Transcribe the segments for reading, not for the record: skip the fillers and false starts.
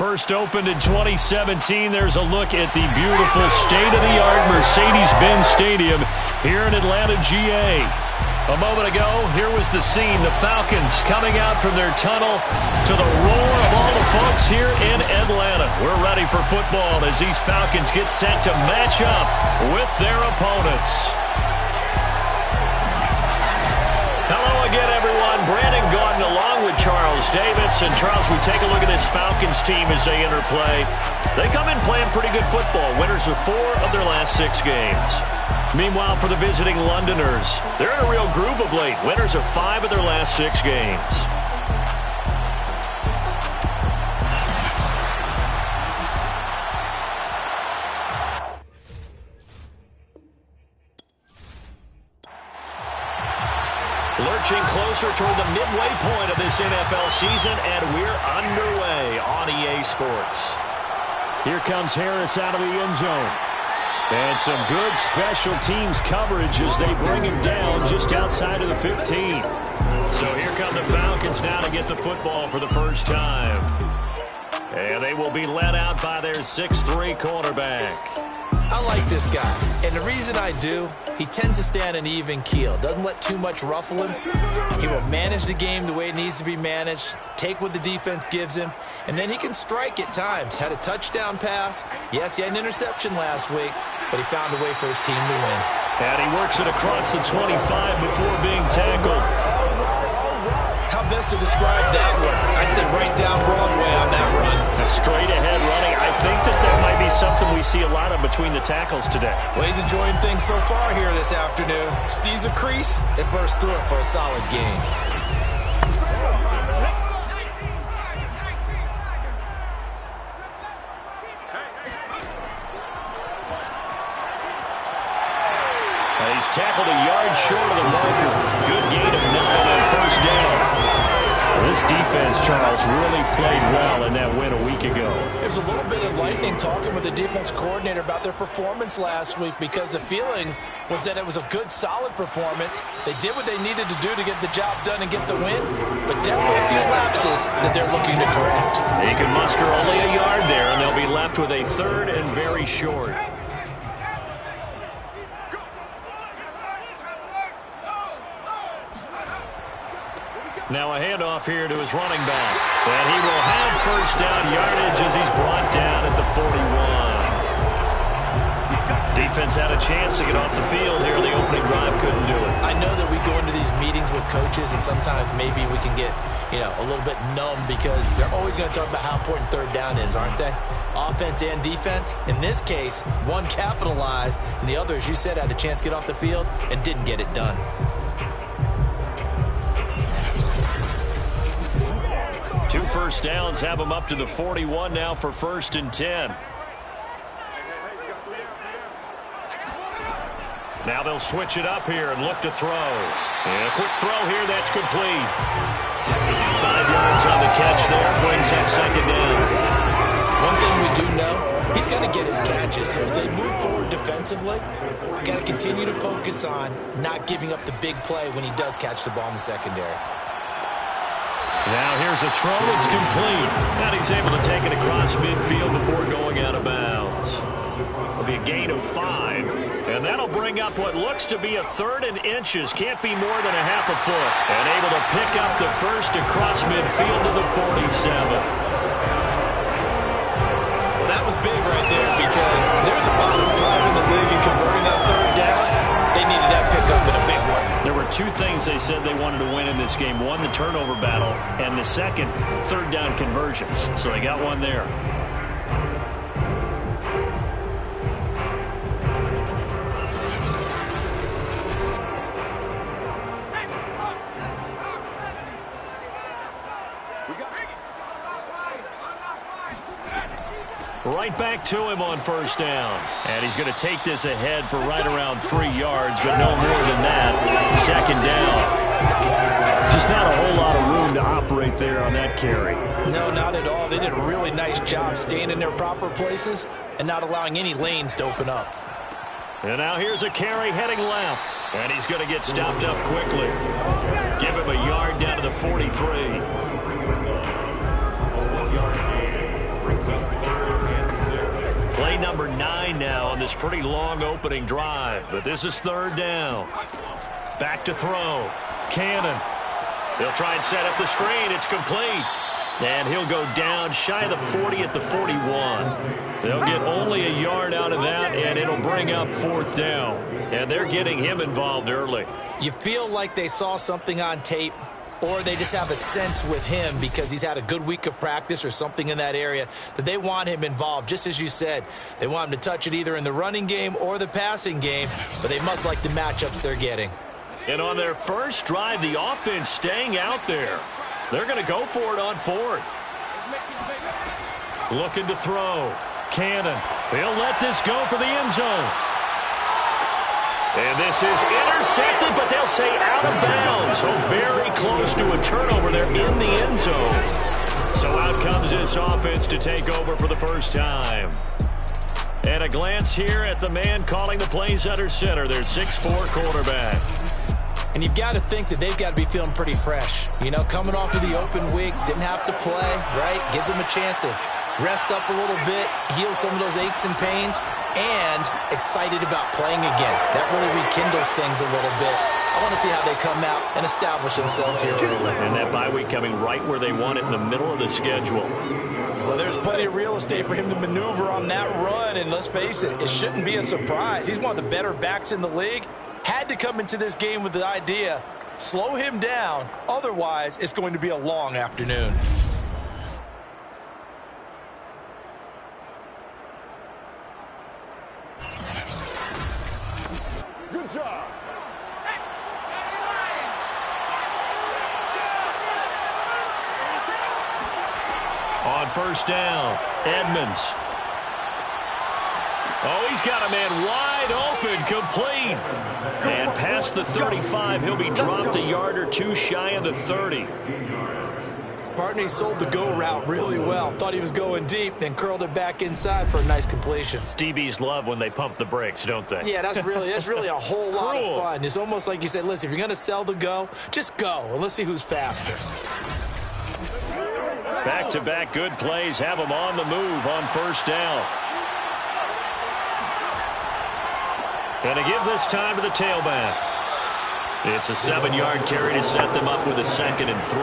First opened in 2017. There's a look at the beautiful state-of-the-art Mercedes-Benz Stadium here in Atlanta, GA. A moment ago, here was the scene. The Falcons coming out from their tunnel to the roar of all the folks here in Atlanta. We're ready for football as these Falcons get set to match up with their opponents. Hello again, everyone. Brandon Gaudin along with Charles Davis. And, Charles, we take a look at this Falcons team as they enter play. They come in playing pretty good football. Winners of 4 of their last 6 games. Meanwhile, for the visiting Londoners, they're in a real groove of late. Winners of 5 of their last 6 games. Lurching closer toward the midway point of this NFL season, and we're underway on EA Sports. Here comes Harris out of the end zone. And some good special teams coverage as they bring him down just outside of the 15. So here come the Falcons now to get the football for the first time. And they will be led out by their 6'3" quarterback. I like this guy, and the reason I do, he tends to stay on an even keel. Doesn't let too much ruffle him. He will manage the game the way it needs to be managed, take what the defense gives him, and then he can strike at times. Had a touchdown pass. Yes, he had an interception last week, but he found a way for his team to win. And he works it across the 25 before being tackled. How best to describe that one? I'd say right down Broadway on that run. A straight-ahead running. I think that might be something we see a lot of between the tackles today. Well, he's enjoying things so far here this afternoon. Sees a crease and bursts through it for a solid gain. He's tackled a yard short of the marker. Good gain of 9 on first down. This defense, Charles, really played well in that win a week ago. There's a little bit of lightning talking with the defense coordinator about their performance last week because the feeling was that it was a good, solid performance. They did what they needed to do to get the job done and get the win, but definitely a few lapses that they're looking to correct. They can muster only a yard there, and they'll be left with a 3rd and very short. Now a handoff here to his running back. And he will have first down yardage as he's brought down at the 41. Defense had a chance to get off the field here in the opening drive. Couldn't do it. I know that we go into these meetings with coaches, and sometimes maybe we can get, a little bit numb because they're always going to talk about how important 3rd down is, aren't they? Offense and defense. In this case, one capitalized, and the other, as you said, had a chance to get off the field and didn't get it done. 2 first downs have them up to the 41 now for 1st and 10. Now they'll switch it up here and look to throw. And a quick throw here, that's complete. 5 yards on the catch there, brings up 2nd down. One thing we do know, he's going to get his catches. So as they move forward defensively, got to continue to focus on not giving up the big play when he does catch the ball in the secondary. Now here's a throw. It's complete. And he's able to take it across midfield before going out of bounds. It'll be a gain of 5. And that'll bring up what looks to be a 3rd and inches. Can't be more than a half a foot. And able to pick up the first across midfield to the 47. Well, that was big right there because they're the bottom 5 in the league and converting that 3rd down. They needed that pickup in a big way. There were 2 things they said they wanted to win in this game. One, the turnover battle, and the second, 3rd down conversions. So they got one there. Right back to him on first down. And he's going to take this ahead for right around 3 yards, but no more than that. 2nd down. Just not a whole lot of room to operate there on that carry. No, not at all. They did a really nice job staying in their proper places and not allowing any lanes to open up. And now here's a carry heading left. And he's going to get stopped up quickly. Give him a yard down to the 43. number 9 now on this pretty long opening drive. But this is third down. Back to throw. Cannon. He'll try and set up the screen. It's complete. And he'll go down shy of the 40 at the 41. They'll get only a yard out of that, and it'll bring up fourth down. And they're getting him involved early. You feel like they saw something on tape, or they just have a sense with him because he's had a good week of practice or something in that area that they want him involved. Just as you said, they want him to touch it either in the running game or the passing game, but they must like the matchups they're getting. And on their first drive, the offense staying out there. They're going to go for it on fourth. Looking to throw. Cannon. He'll let this go for the end zone. And this is intercepted, but they'll say out of bounds. So very close to a turnover there in the end zone. So out comes this offense to take over for the first time. And a glance here at the man calling the plays under center, their 6'4" quarterback. And you've got to think that they've got to be feeling pretty fresh. You know, coming off of the open week, didn't have to play, right? Gives them a chance to rest up a little bit, heal some of those aches and pains, and excited about playing again. That really rekindles things a little bit. I want to see how they come out and establish themselves here early. And that bye week coming right where they want it in the middle of the schedule. Well, there's plenty of real estate for him to maneuver on that run, and let's face it, it shouldn't be a surprise. He's one of the better backs in the league. Had to come into this game with the idea, slow him down, otherwise it's going to be a long afternoon. Good job. On first down, Edmonds. Oh, he's got a man wide open, complete. And past the 35, he'll be dropped a yard or two shy of the 30. Partney sold the go route really well. Thought he was going deep, then curled it back inside for a nice completion. DBs love when they pump the brakes, don't they? Yeah, that's really a whole lot of fun. It's almost like you said, listen, if you're going to sell the go, just go, and let's see who's faster. Back-to-back good plays have them on the move on first down. And to give this time to the tailback. It's a 7-yard carry to set them up with a 2nd and 3.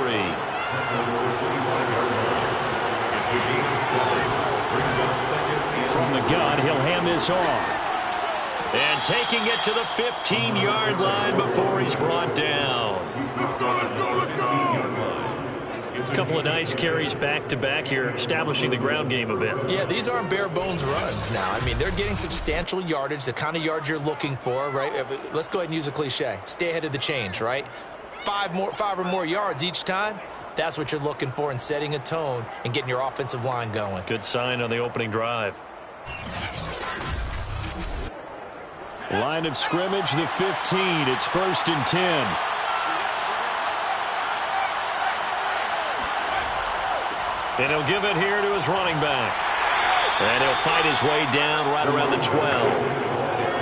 From the gun, he'll hand this off. And taking it to the 15-yard line before he's brought down. A couple of nice carries back-to-back here, establishing the ground game a bit. Yeah, these aren't bare-bones runs now. I mean, they're getting substantial yardage, the kind of yards you're looking for, right? Let's go ahead and use a cliche. Stay ahead of the change, right? 5 or more yards each time. That's what you're looking for in setting a tone and getting your offensive line going. Good sign on the opening drive. Line of scrimmage, the 15. It's 1st and 10. And he'll give it here to his running back. And he'll fight his way down right around the 12.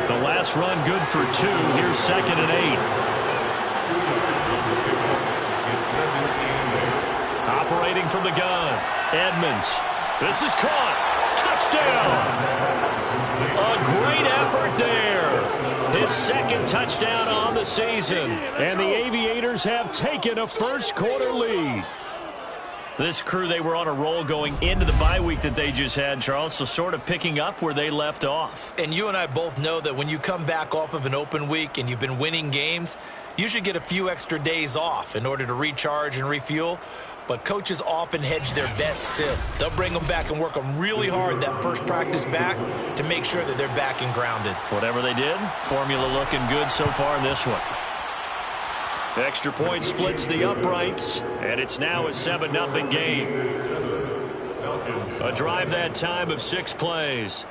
The last run good for 2. Here's 2nd and 8. Operating from the gun. Edmonds. This is caught. Touchdown. A great effort there. His 2nd touchdown on the season. And the Aviators have taken a first-quarter lead. This crew, they were on a roll going into the bye week that they just had, Charles, so sort of picking up where they left off. And you and I both know that when you come back off of an open week and you've been winning games, you should get a few extra days off in order to recharge and refuel. But coaches often hedge their bets, too. They'll bring them back and work them really hard that first practice back to make sure that they're back and grounded. Whatever they did, formula looking good so far in this one. Extra point splits the uprights, and it's now a 7-0 game. A drive that time of 6 plays.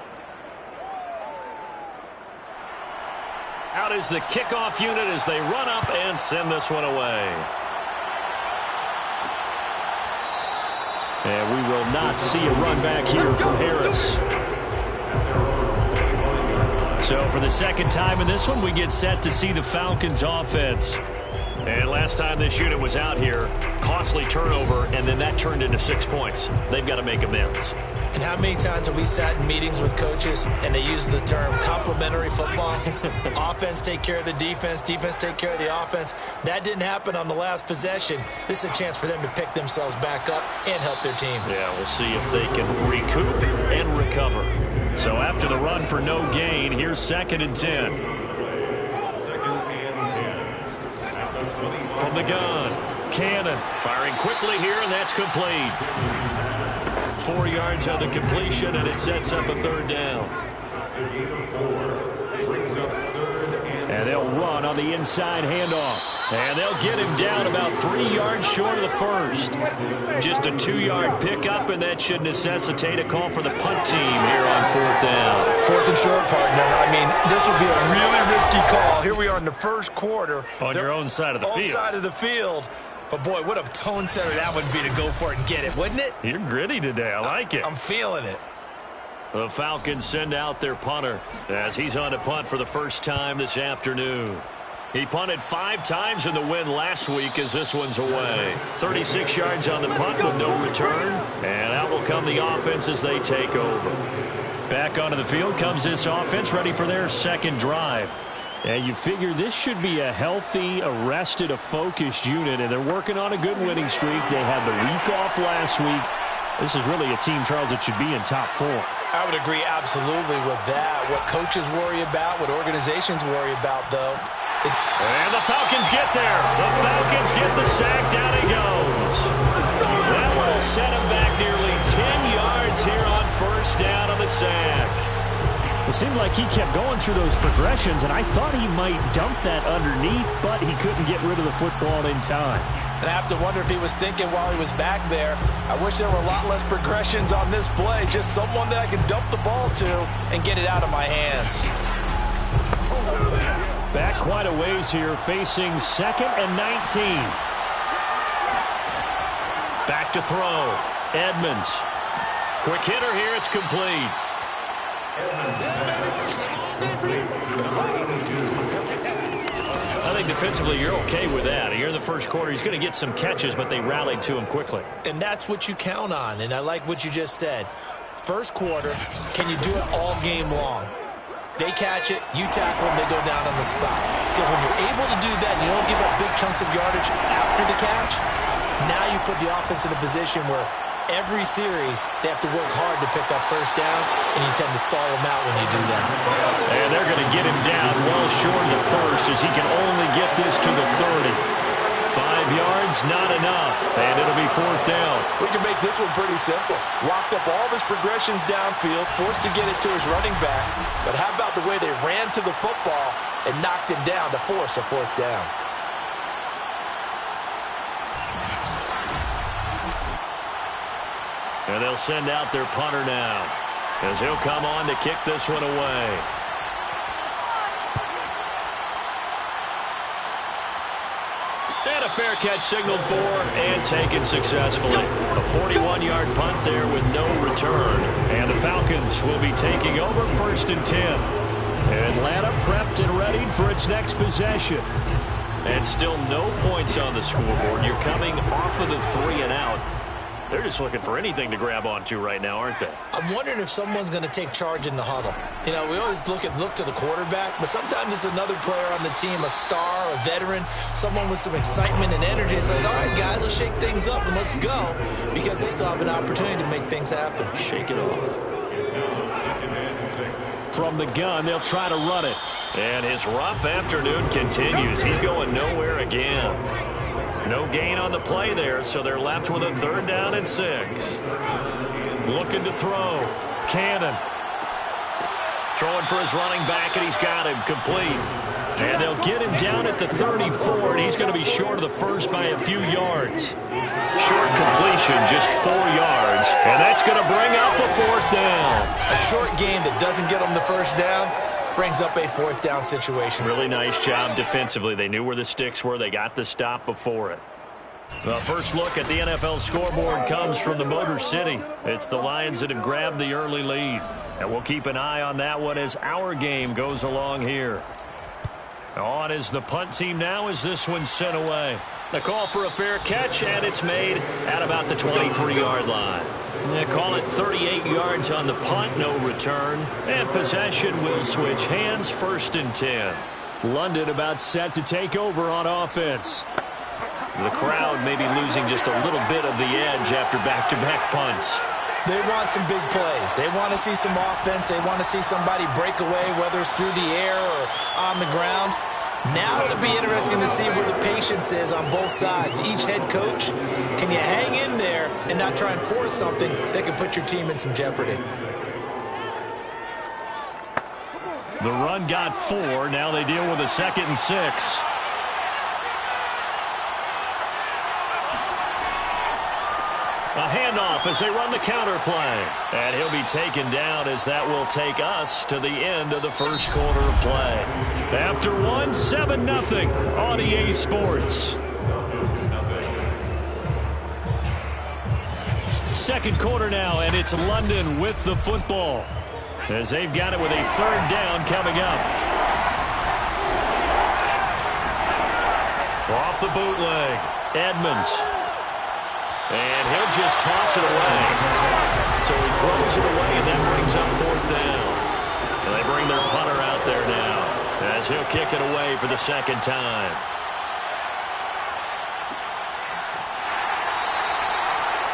Out is the kickoff unit as they run up and send this one away. And we will not see a run back here from Harris. So for the 2nd time in this one, we get set to see the Falcons offense. And last time this unit was out here, costly turnover, and then that turned into 6 points. They've got to make amends. And how many times have we sat in meetings with coaches and they use the term complementary football? Offense take care of the defense, defense take care of the offense. That didn't happen on the last possession. This is a chance for them to pick themselves back up and help their team. Yeah, we'll see if they can recoup and recover. So after the run for no gain, here's 2nd and 10. 2nd and 10. From the gun, Cannon firing quickly here, and that's complete. 4 yards on the completion, and it sets up a 3rd down. And they'll run on the inside handoff. And they'll get him down about 3 yards short of the first. Just a 2-yard pickup, and that should necessitate a call for the punt team here on 4th down. 4th and short, partner. I mean, this would be a really risky call. Here we are in the first quarter. On your own side of the field. On side of the field. But, boy, what a tone setter that would be to go for it and get it, wouldn't it? You're gritty today. I like it. I'm feeling it. The Falcons send out their punter as he's on to punt for the first time this afternoon. He punted 5 times in the win last week as this one's away. 36 yards on the punt with no return. And out will come the offense as they take over. Back onto the field comes this offense, ready for their 2nd drive. And you figure this should be a healthy, a focused unit, and they're working on a good winning streak. They had the week off last week. This is really a team, Charles, that should be in top 4. I would agree absolutely with that. What coaches worry about, what organizations worry about, though, is... And the Falcons get there. The Falcons get the sack. Down he goes. That one will set him back nearly 10 yards here on 1st down on the sack. It seemed like he kept going through those progressions, and I thought he might dump that underneath, but he couldn't get rid of the football in time. And I have to wonder if he was thinking while he was back there, I wish there were a lot less progressions on this play, just someone that I can dump the ball to and get it out of my hands. Back quite a ways here, facing 2nd and 19. Back to throw. Edmonds. Quick hitter here. It's complete. I think defensively you're okay with that. Here in the first quarter, he's going to get some catches, but they rallied to him quickly. And that's what you count on, and I like what you just said. First quarter, can you do it all game long? They catch it, you tackle them, they go down on the spot. Because when you're able to do that and you don't give up big chunks of yardage after the catch, now you put the offense in a position where every series they have to work hard to pick up 1st downs, and you tend to stall them out when you do that. And they're going to get him down well short of the first as he can only get this to the 30. 5 yards, not enough, and it'll be 4th down. We can make this one pretty simple. Locked up all of his progressions downfield, forced to get it to his running back. But how about the way they ran to the football and knocked him down to force a 4th down? And they'll send out their punter now as he'll come on to kick this one away. And a fair catch signaled for and taken successfully. A 41-yard punt there with no return. And the Falcons will be taking over 1st and 10. Atlanta prepped and ready for its next possession. And still no points on the scoreboard. You're coming off of the 3 and out. They're just looking for anything to grab onto right now, aren't they? I'm wondering if someone's going to take charge in the huddle. You know, we always look to the quarterback, but sometimes it's another player on the team, a star, a veteran, someone with some excitement and energy. It's like, all right, guys, let's shake things up and let's go, because they still have an opportunity to make things happen. Shake it off. From the gun, they'll try to run it. And his rough afternoon continues. He's going nowhere again. No gain on the play there, so they're left with a 3rd down and 6. Looking to throw. Cannon. Throwing for his running back, and he's got him complete. And they'll get him down at the 34, and he's going to be short of the first by a few yards. Short completion, just 4 yards, and that's going to bring up a 4th down. A short game that doesn't get them the 1st down brings up a 4th down situation. Really nice job defensively. They knew where the sticks were. They got the stop before it. The first look at the NFL scoreboard comes from the Motor City. It's the Lions that have grabbed the early lead. And we'll keep an eye on that one as our game goes along here. On is the punt team now as this one's sent away. The call for a fair catch, and it's made at about the 23-yard line. They call it 38 yards on the punt, no return. And possession will switch hands, 1st and 10. London about set to take over on offense. The crowd may be losing just a little bit of the edge after back-to-back punts. They want some big plays. They want to see some offense. They want to see somebody break away, whether it's through the air or on the ground. Now it'll be interesting to see where the patience is on both sides. Each head coach, can you hang in there and not try and force something that could put your team in some jeopardy? The run got 4. Now they deal with a 2nd and 6. A handoff as they run the counter play. And he'll be taken down as that will take us to the end of the first quarter of play. After 1, 7-0 on EA Sports. Second quarter now, and it's London with the football as they've got it with a 3rd down coming up. Off the bootleg, Edmonds. And he'll just toss it away. So he throws it away, and that brings up 4th down. And they bring their punter out there now as he'll kick it away for the 2nd time.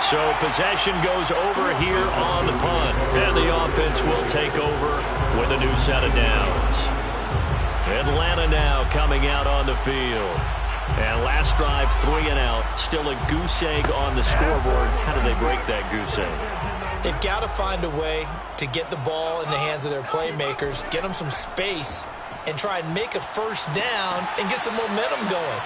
So possession goes over here on the punt. And the offense will take over with a new set of downs. Atlanta now coming out on the field. And last drive, 3 and out. Still a goose egg on the scoreboard. How do they break that goose egg? They've got to find a way to get the ball in the hands of their playmakers, get them some space, and try and make a 1st down and get some momentum going.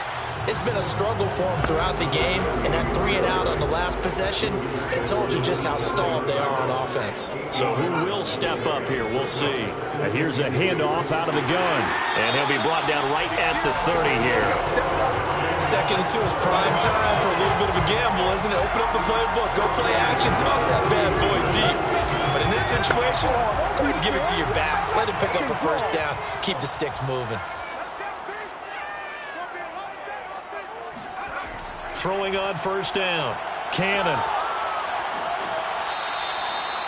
It's been a struggle for them throughout the game, and that 3 and out on the last possession, it told you just how stalled they are on offense. So who will step up here? We'll see. And here's a handoff out of the gun, and he'll be brought down right at the 30 here. 2nd and 2 is prime time for a little bit of a gamble, isn't it? Open up the playbook, go play action, toss that bad boy deep. But in this situation, go ahead and give it to your back. Let him pick up a 1st down. Keep the sticks moving. Throwing on 1st down. Cannon.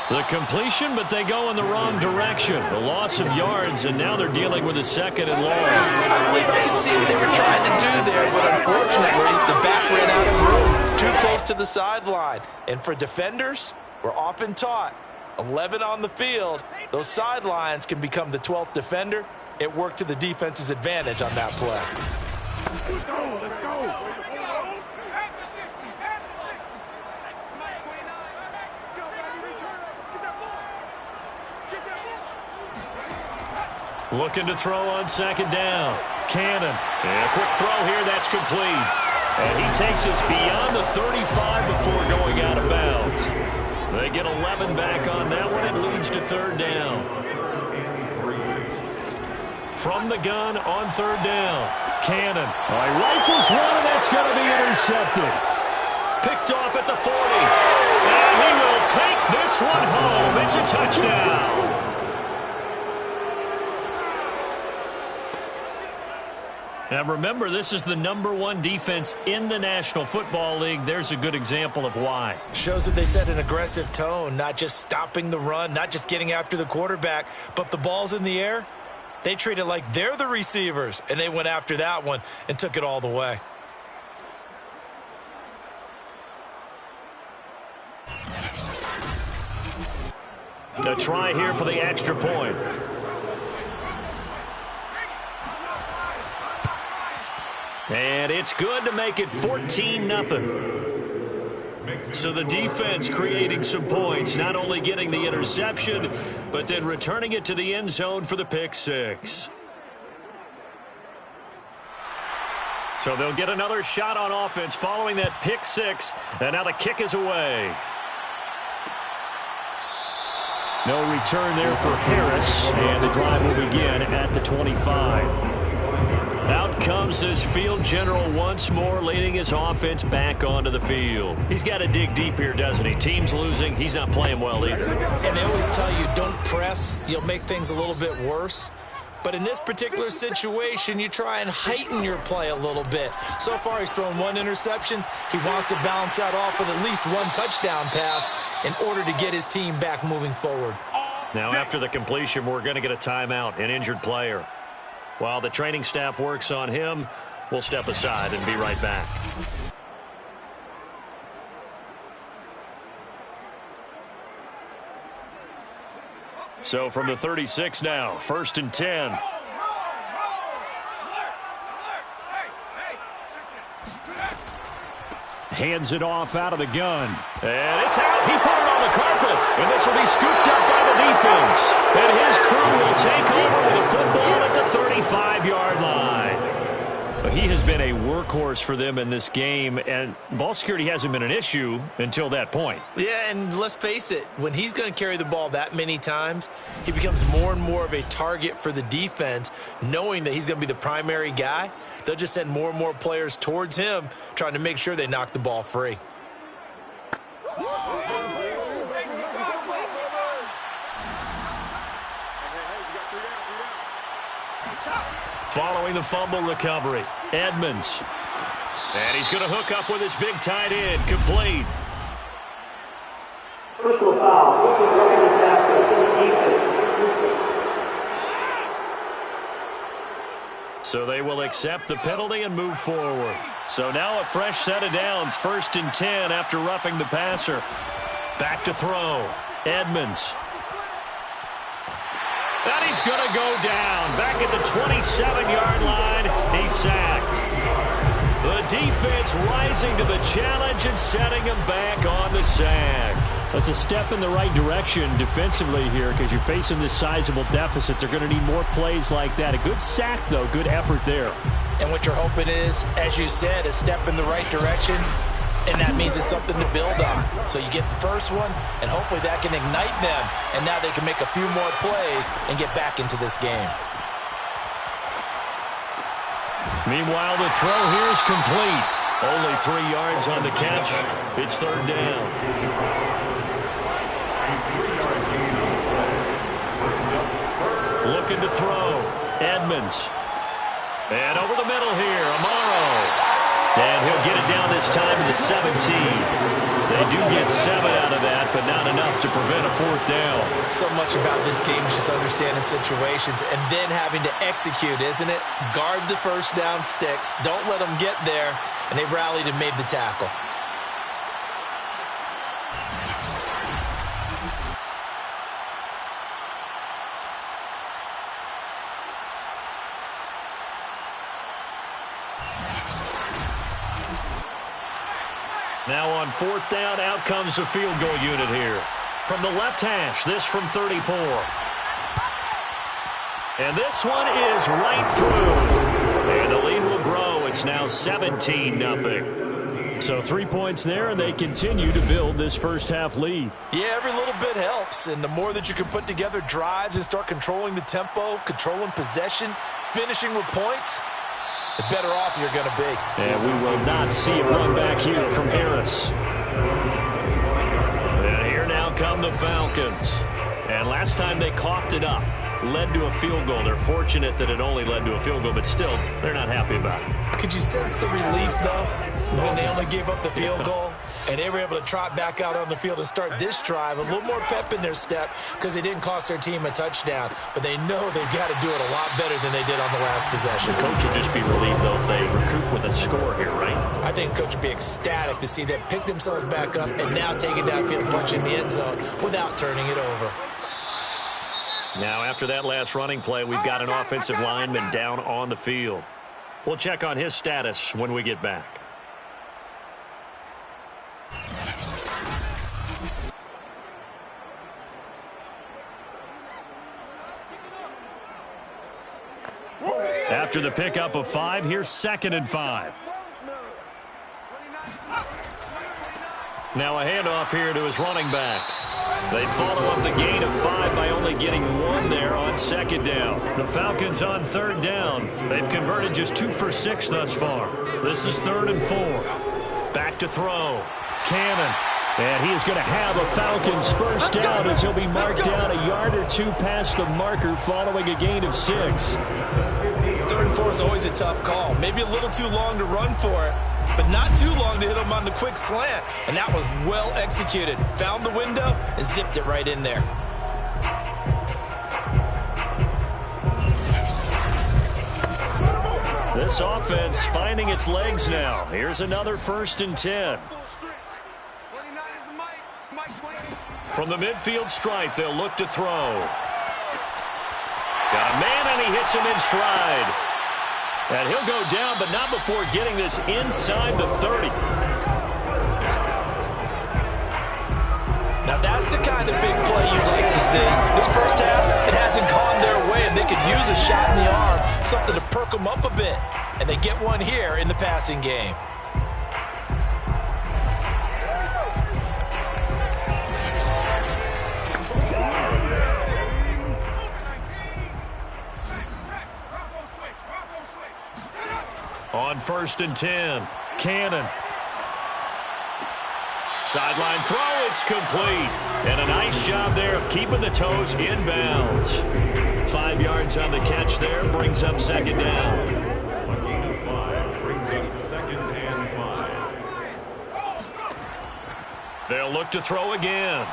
The completion, but they go in the wrong direction. The loss of yards, and now they're dealing with a 2nd and long. I believe I can see what they were trying to do there, but unfortunately, the back ran out of room. Too close to the sideline. And for defenders, we're often taught, 11 on the field, those sidelines can become the 12th defender. It worked to the defense's advantage on that play. Let's go. Let's go. Looking to throw on 2nd down. Cannon. And a quick throw here. That's complete. And he takes us beyond the 35 before going out of bounds. They get 11 back on that one. It leads to 3rd down. From the gun on 3rd down. Cannon. Rifles one, and that's going to be intercepted. Picked off at the 40. And he will take this one home. It's a touchdown. Now remember, this is the #1 defense in the National Football League. There's a good example of why. Shows that they set an aggressive tone, not just stopping the run, not just getting after the quarterback, but the ball's in the air. They treat it like they're the receivers, and they went after that one and took it all the way. A try here for the extra point. And it's good to make it 14-0. So the defense creating some points, not only getting the interception, but then returning it to the end zone for the pick 6. So they'll get another shot on offense following that pick 6, and now the kick is away. No return there for Harris, and the drive will begin at the 25. Out comes this field general once more, leading his offense back onto the field. He's got to dig deep here, doesn't he? Team's losing. He's not playing well either. And they always tell you, don't press. You'll make things a little bit worse. But in this particular situation, you try and heighten your play a little bit. So far, he's thrown one interception. He wants to balance that off with at least one touchdown pass in order to get his team back moving forward. Now, after the completion, we're going to get a timeout, an injured player. While the training staff works on him, we'll step aside and be right back. So from the 36 now, 1st and 10. Hands it off out of the gun. And it's out. He put it on the carpet. And this will be scooped up by the defense. And his crew will take over with the football at the 35-yard line. He has been a workhorse for them in this game, and ball security hasn't been an issue until that point. Yeah, and let's face it, when he's going to carry the ball that many times, he becomes more and more of a target for the defense, knowing that he's going to be the primary guy. They'll just send more and more players towards him, trying to make sure they knock the ball free. Following the fumble recovery, Edmonds. And he's going to hook up with his big tight end, complete. Personal foul. So they will accept the penalty and move forward. So now a fresh set of downs, 1st and 10 after roughing the passer. Back to throw, Edmonds. And he's going to go down. Back at the 27-yard line, he's sacked. The defense rising to the challenge and setting him back on the sack. That's a step in the right direction defensively here because you're facing this sizable deficit. They're going to need more plays like that. A good sack, though. Good effort there. And what you're hoping is, as you said, a step in the right direction. And that means it's something to build on. So you get the first one, and hopefully that can ignite them. And now they can make a few more plays and get back into this game. Meanwhile, the throw here is complete. Only 3 yards on the catch. It's 3rd down. Looking to throw. Edmonds. And over the middle here, Amaro. And he'll get it down this time to the 17. They do get 7 out of that, but not enough to prevent a 4th down. So much about this game is just understanding situations and then having to execute, isn't it? Guard the first down sticks. Don't let them get there. And they rallied and made the tackle. Now on 4th down, out comes the field goal unit here. From the left hash, this from 34. And this one is right through. And the lead will grow. It's now 17-0. So 3 points there, and they continue to build this first half lead. Yeah, every little bit helps. And the more that you can put together drives and start controlling the tempo, controlling possession, finishing with points, the better off you're going to be. And we will not see a run back here from Harris. And here now come the Falcons. And last time they coughed it up, led to a field goal. They're fortunate that it only led to a field goal, but still, they're not happy about it. Could you sense the relief, though, when they only gave up the field goal? And they were able to trot back out on the field and start this drive. A little more pep in their step because they didn't cost their team a touchdown. But they know they've got to do it a lot better than they did on the last possession. The coach will just be relieved, though, if they recoup with a score here, right? I think coach would be ecstatic to see them pick themselves back up and now take it downfield, punching the end zone without turning it over. Now, after that last running play, we've got an offensive lineman down on the field. We'll check on his status when we get back. After the pickup of 5, here's 2nd and 5. Now a handoff here to his running back. They follow up the gain of 5 by only getting 1 there on 2nd down. The Falcons on 3rd down. They've converted just 2 for 6 thus far. This is 3rd and 4. Back to throw. Cannon. And he is going to have a Falcons first down as he'll be marked down a yard or two past the marker following a gain of 6. 3rd and 4 is always a tough call. Maybe a little too long to run for it, but not too long to hit him on the quick slant. And that was well executed. Found the window and zipped it right in there. This offense finding its legs now. Here's another 1st and 10. From the midfield stripe, they'll look to throw. Got a man, and he hits him in stride. And he'll go down, but not before getting this inside the 30. Now that's the kind of big play you'd like to see. This first half, it hasn't gone their way, and they could use a shot in the arm, something to perk them up a bit. And they get one here in the passing game. On 1st and 10, Cannon. Sideline throw, it's complete. And a nice job there of keeping the toes inbounds. 5 yards on the catch there, brings up 2nd down. A gain of 5 brings up 2nd and 5. They'll look to throw again.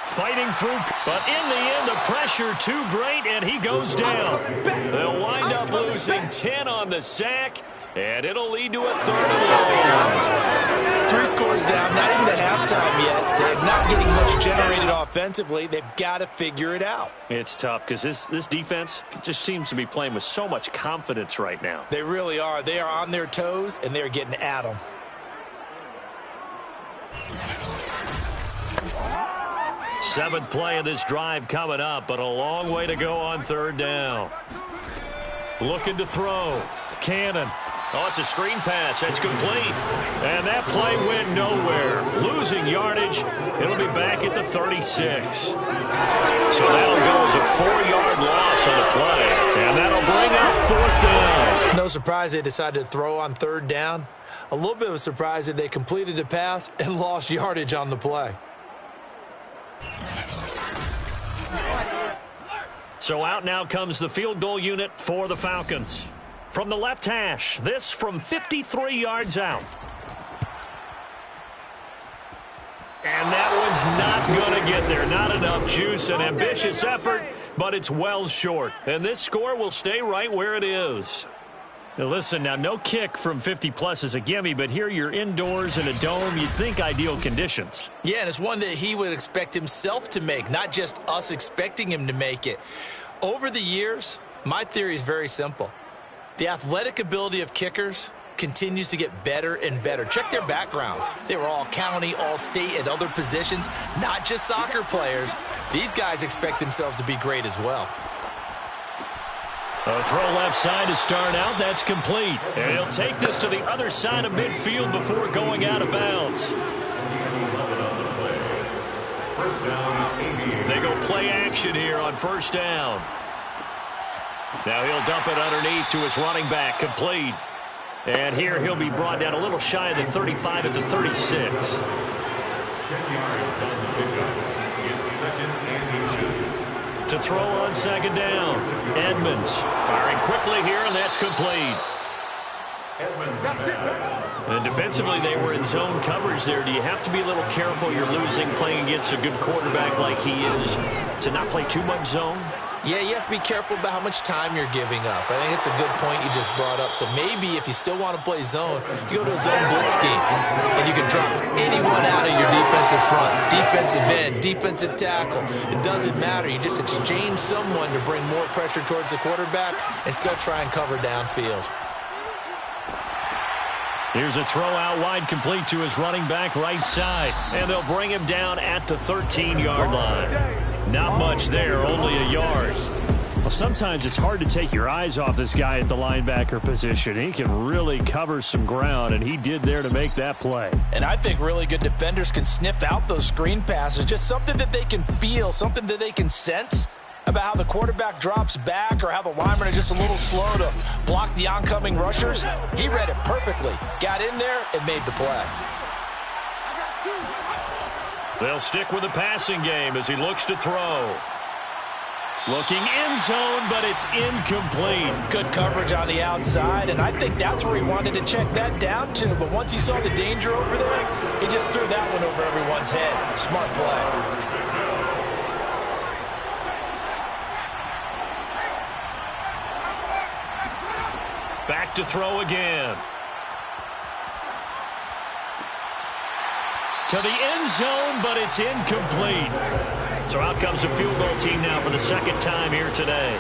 Fighting through, but in the end, the pressure too great, and he goes down. They'll wind up losing 10 on the sack, and it'll lead to a 3rd and long. 3 scores down, not even at halftime yet. They're not getting much generated offensively. They've got to figure it out. It's tough because this defense just seems to be playing with so much confidence right now. They really are. They are on their toes, and they're getting at them. Seventh play of this drive coming up, but a long way to go on 3rd down. Looking to throw. Cannon. Oh, it's a screen pass. That's complete. And that play went nowhere. Losing yardage. It'll be back at the 36. So that'll go as a 4-yard loss on the play. And that'll bring up 4th down. No surprise they decided to throw on 3rd down. A little bit of a surprise that they completed the pass and lost yardage on the play. So out now comes the field goal unit for the Falcons. From the left hash, this from 53 yards out. And that one's not going to get there. Not enough juice. An ambitious effort, but it's well short. And this score will stay right where it is. Now listen, now no kick from 50-plus is a gimme, but here you're indoors in a dome. You'd think ideal conditions. Yeah, and it's one that he would expect himself to make, not just us expecting him to make it. Over the years, my theory is very simple. The athletic ability of kickers continues to get better and better. Check their backgrounds. They were all county, all state, at other positions, not just soccer players. These guys expect themselves to be great as well. A throw left side to start out. That's complete. And he'll take this to the other side of midfield before going out of bounds. They go play action here on 1st down. Now he'll dump it underneath to his running back. Complete. And here he'll be brought down a little shy of the 35 at the 36. 10 yards on the pickup. It's 2nd and 8. To throw on 2nd down. Edmonds firing quickly here, and that's complete. And defensively, they were in zone coverage there. Do you have to be a little careful? You're losing playing against a good quarterback like he is to not play too much zone? Yeah, you have to be careful about how much time you're giving up. I think it's a good point you just brought up. So maybe if you still want to play zone, you go to a zone blitz scheme, and you can drop anyone out of your defensive front, defensive end, defensive tackle. It doesn't matter. You just exchange someone to bring more pressure towards the quarterback and still try and cover downfield. Here's a throw out wide, complete to his running back right side. And they'll bring him down at the 13-yard line. Not much there, only a yard. Well, sometimes it's hard to take your eyes off this guy at the linebacker position. He can really cover some ground, and he did there to make that play. And I think really good defenders can sniff out those screen passes, just something that they can feel, something that they can sense about how the quarterback drops back or how the linemen are just a little slow to block the oncoming rushers. He read it perfectly, got in there, and made the play. They'll stick with the passing game as he looks to throw. Looking end zone, but it's incomplete. Good coverage on the outside, and I think that's where he wanted to check that down to. But once he saw the danger over there, he just threw that one over everyone's head. Smart play. Back to throw again. To the end zone, but it's incomplete. So out comes the field goal team now for the second time here today.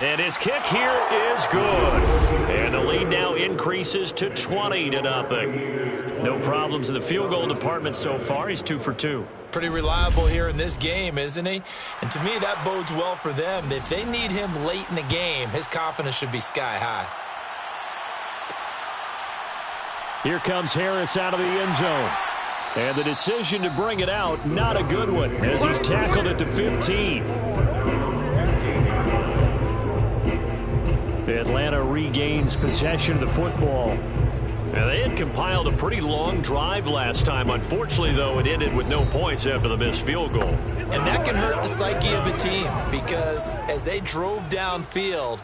And his kick here is good. And the lead now increases to 20-0. No problems in the field goal department so far. He's 2 for 2. Pretty reliable here in this game, isn't he? And to me, that bodes well for them. If they need him late in the game, his confidence should be sky high. Here comes Harris out of the end zone. And the decision to bring it out, not a good one, as he's tackled at the 15. Atlanta regains possession of the football. Now, they had compiled a pretty long drive last time. Unfortunately, though, it ended with no points after the missed field goal. And that can hurt the psyche of a team because as they drove downfield,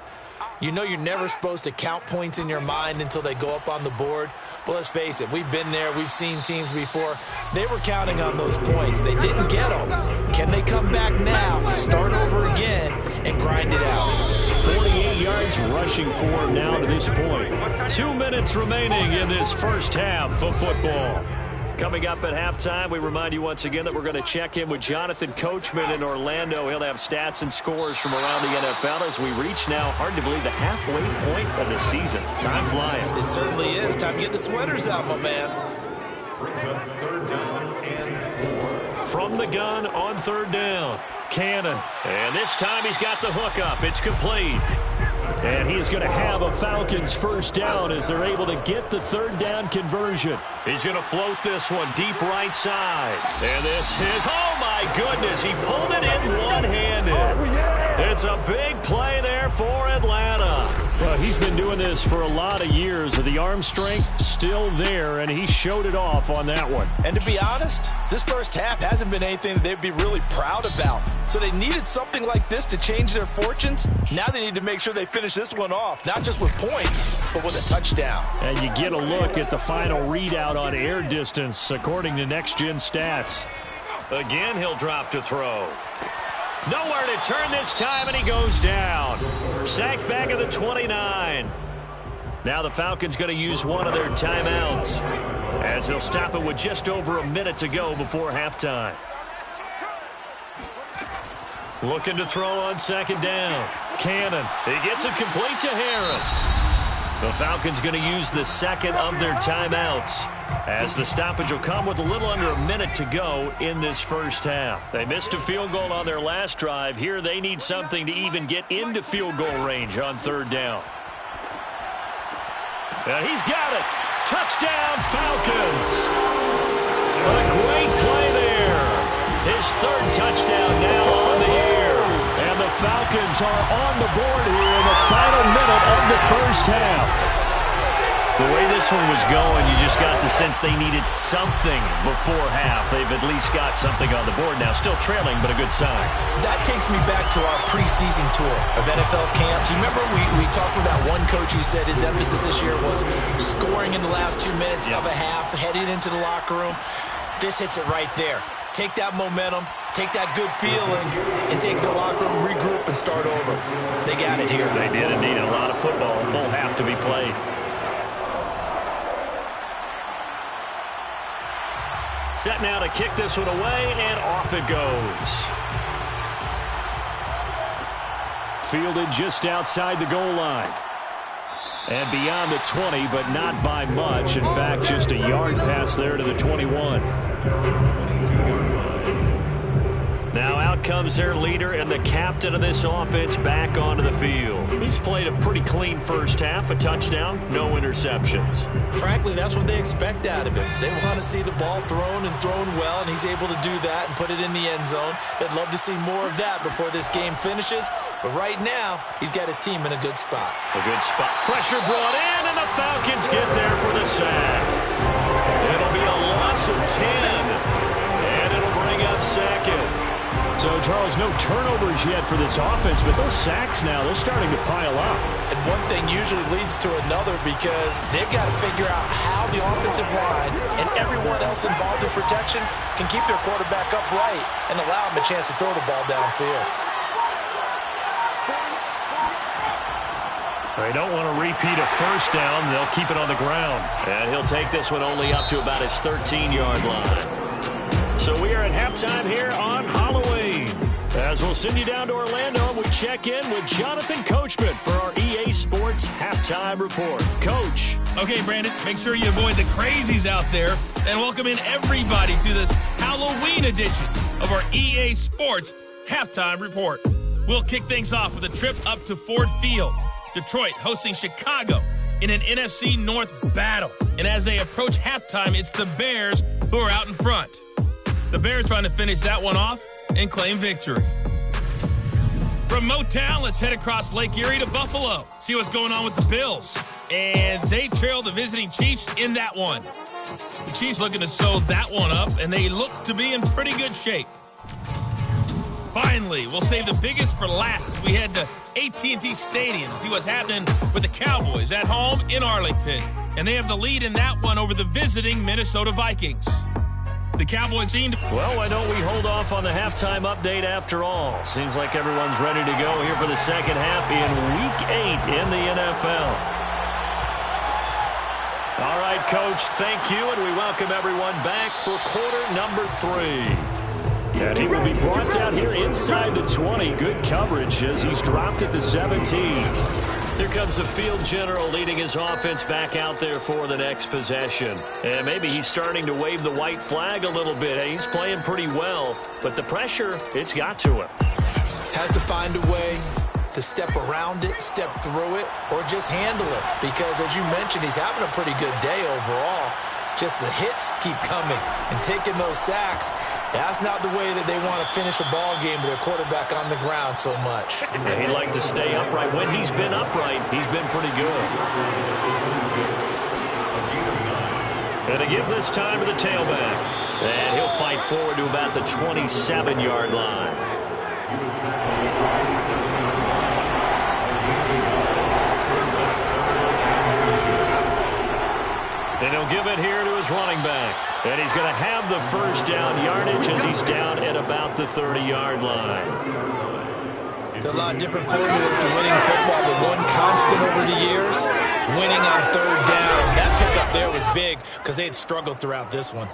you know you're never supposed to count points in your mind until they go up on the board. Well, let's face it, we've been there. We've seen teams before. They were counting on those points. They didn't get them. Can they come back now, start over again, and grind it out? 48 yards rushing for him now to this point. 2 minutes remaining in this first half of football. Coming up at halftime, we remind you once again that we're going to check in with Jonathan Coachman in Orlando. He'll have stats and scores from around the NFL as we reach now, hard to believe, the halfway point of the season. Time flying. It certainly is. Time to get the sweaters out, my man. Brings up third down and 4. From the gun on third down, Cannon. And this time he's got the hook up. It's complete. And he is going to have a Falcons first down as they're able to get the third down conversion. He's going to float this one deep right side. And this is, oh my goodness, he pulled it in one-handed. It's a big play there for Atlanta. Well, he's been doing this for a lot of years. The arm strength still there, and he showed it off on that one. And to be honest, this first half hasn't been anything that they'd be really proud about. So they needed something like this to change their fortunes. Now they need to make sure they finish this one off, not just with points, but with a touchdown. And you get a look at the final readout on air distance, according to Next Gen Stats. Again, he'll drop to throw. Nowhere to turn this time, and he goes down. Sacked back at the 29. Now the Falcons going to use one of their timeouts as they'll stop it with just over a minute to go before halftime. Looking to throw on second down. Cannon. He gets it complete to Harris. The Falcons going to use the second of their timeouts as the stoppage will come with a little under a minute to go in this first half. They missed a field goal on their last drive. Here they need something to even get into field goal range on third down. And he's got it. Touchdown, Falcons. A great play there. His third touchdown now on the air. And the Falcons are on the board here in the final minute of the first half. The way this one was going, you just got the sense they needed something before half. They've at least got something on the board now. Still trailing, but a good sign. That takes me back to our preseason tour of NFL camps. You remember we talked with that one coach who said his emphasis this year was scoring in the last 2 minutes of a half, heading into the locker room. This hits it right there. Take that momentum, take that good feeling, and take the locker room, regroup, and start over. They got it here. They did indeed. A lot of football, a full half to be played. Set now to kick this one away, and off it goes. Fielded just outside the goal line. And beyond the 20, but not by much. In fact, just a yard pass there to the 21. Now out comes their leader and the captain of this offense back onto the field. He's played a pretty clean first half, a touchdown, no interceptions. Frankly, that's what they expect out of him. They want to see the ball thrown and thrown well, and he's able to do that and put it in the end zone. They'd love to see more of that before this game finishes, but right now, he's got his team in a good spot. A good spot. Pressure brought in, and the Falcons get there for the sack. It'll be a loss of 10. And it'll bring up second. So, Charles, no turnovers yet for this offense, but those sacks now, they're starting to pile up. And one thing usually leads to another because they've got to figure out how the offensive line and everyone else involved in protection can keep their quarterback upright and allow him a chance to throw the ball downfield. They don't want to repeat a first down. They'll keep it on the ground. And he'll take this one only up to about his 13-yard line. So we are at halftime here on Halloween. As we'll send you down to Orlando, we check in with Jonathan Coachman for our EA Sports Halftime Report. Coach. Okay, Brandon, make sure you avoid the crazies out there and welcome in everybody to this Halloween edition of our EA Sports Halftime Report. We'll kick things off with a trip up to Ford Field. Detroit hosting Chicago in an NFC North battle. And as they approach halftime, it's the Bears who are out in front. The Bears trying to finish that one off and claim victory. From Motown, let's head across Lake Erie to Buffalo. See what's going on with the Bills. And they trail the visiting Chiefs in that one. The Chiefs looking to sew that one up, and they look to be in pretty good shape. Finally, we'll save the biggest for last. We head to AT&T Stadium to see what's happening with the Cowboys at home in Arlington. And they have the lead in that one over the visiting Minnesota Vikings. The Cowboys seem to... Well, why don't we hold off on the halftime update after all? Seems like everyone's ready to go here for the second half in Week 8 in the NFL. All right, Coach, thank you, and we welcome everyone back for quarter number 3. And he will be brought down here inside the 20. Good coverage as he's dropped at the 17. Here comes the field general leading his offense back out there for the next possession. And maybe he's starting to wave the white flag a little bit. He's playing pretty well, but the pressure, it's got to him. Has to find a way to step around it, step through it, or just handle it. Because as you mentioned, he's having a pretty good day overall. Just the hits keep coming and taking those sacks. That's not the way that they want to finish a ball game with their quarterback on the ground so much. Yeah, he'd like to stay upright. When he's been upright, he's been pretty good. And to give this time to the tailback. And he'll fight forward to about the 27-yard line. And he'll give it here to his running back. And he's going to have the first down yardage as he's down at about the 30-yard line. There are a lot of different formulas to winning football, but one constant over the years, winning on third down. That pickup there was big because they had struggled throughout this one.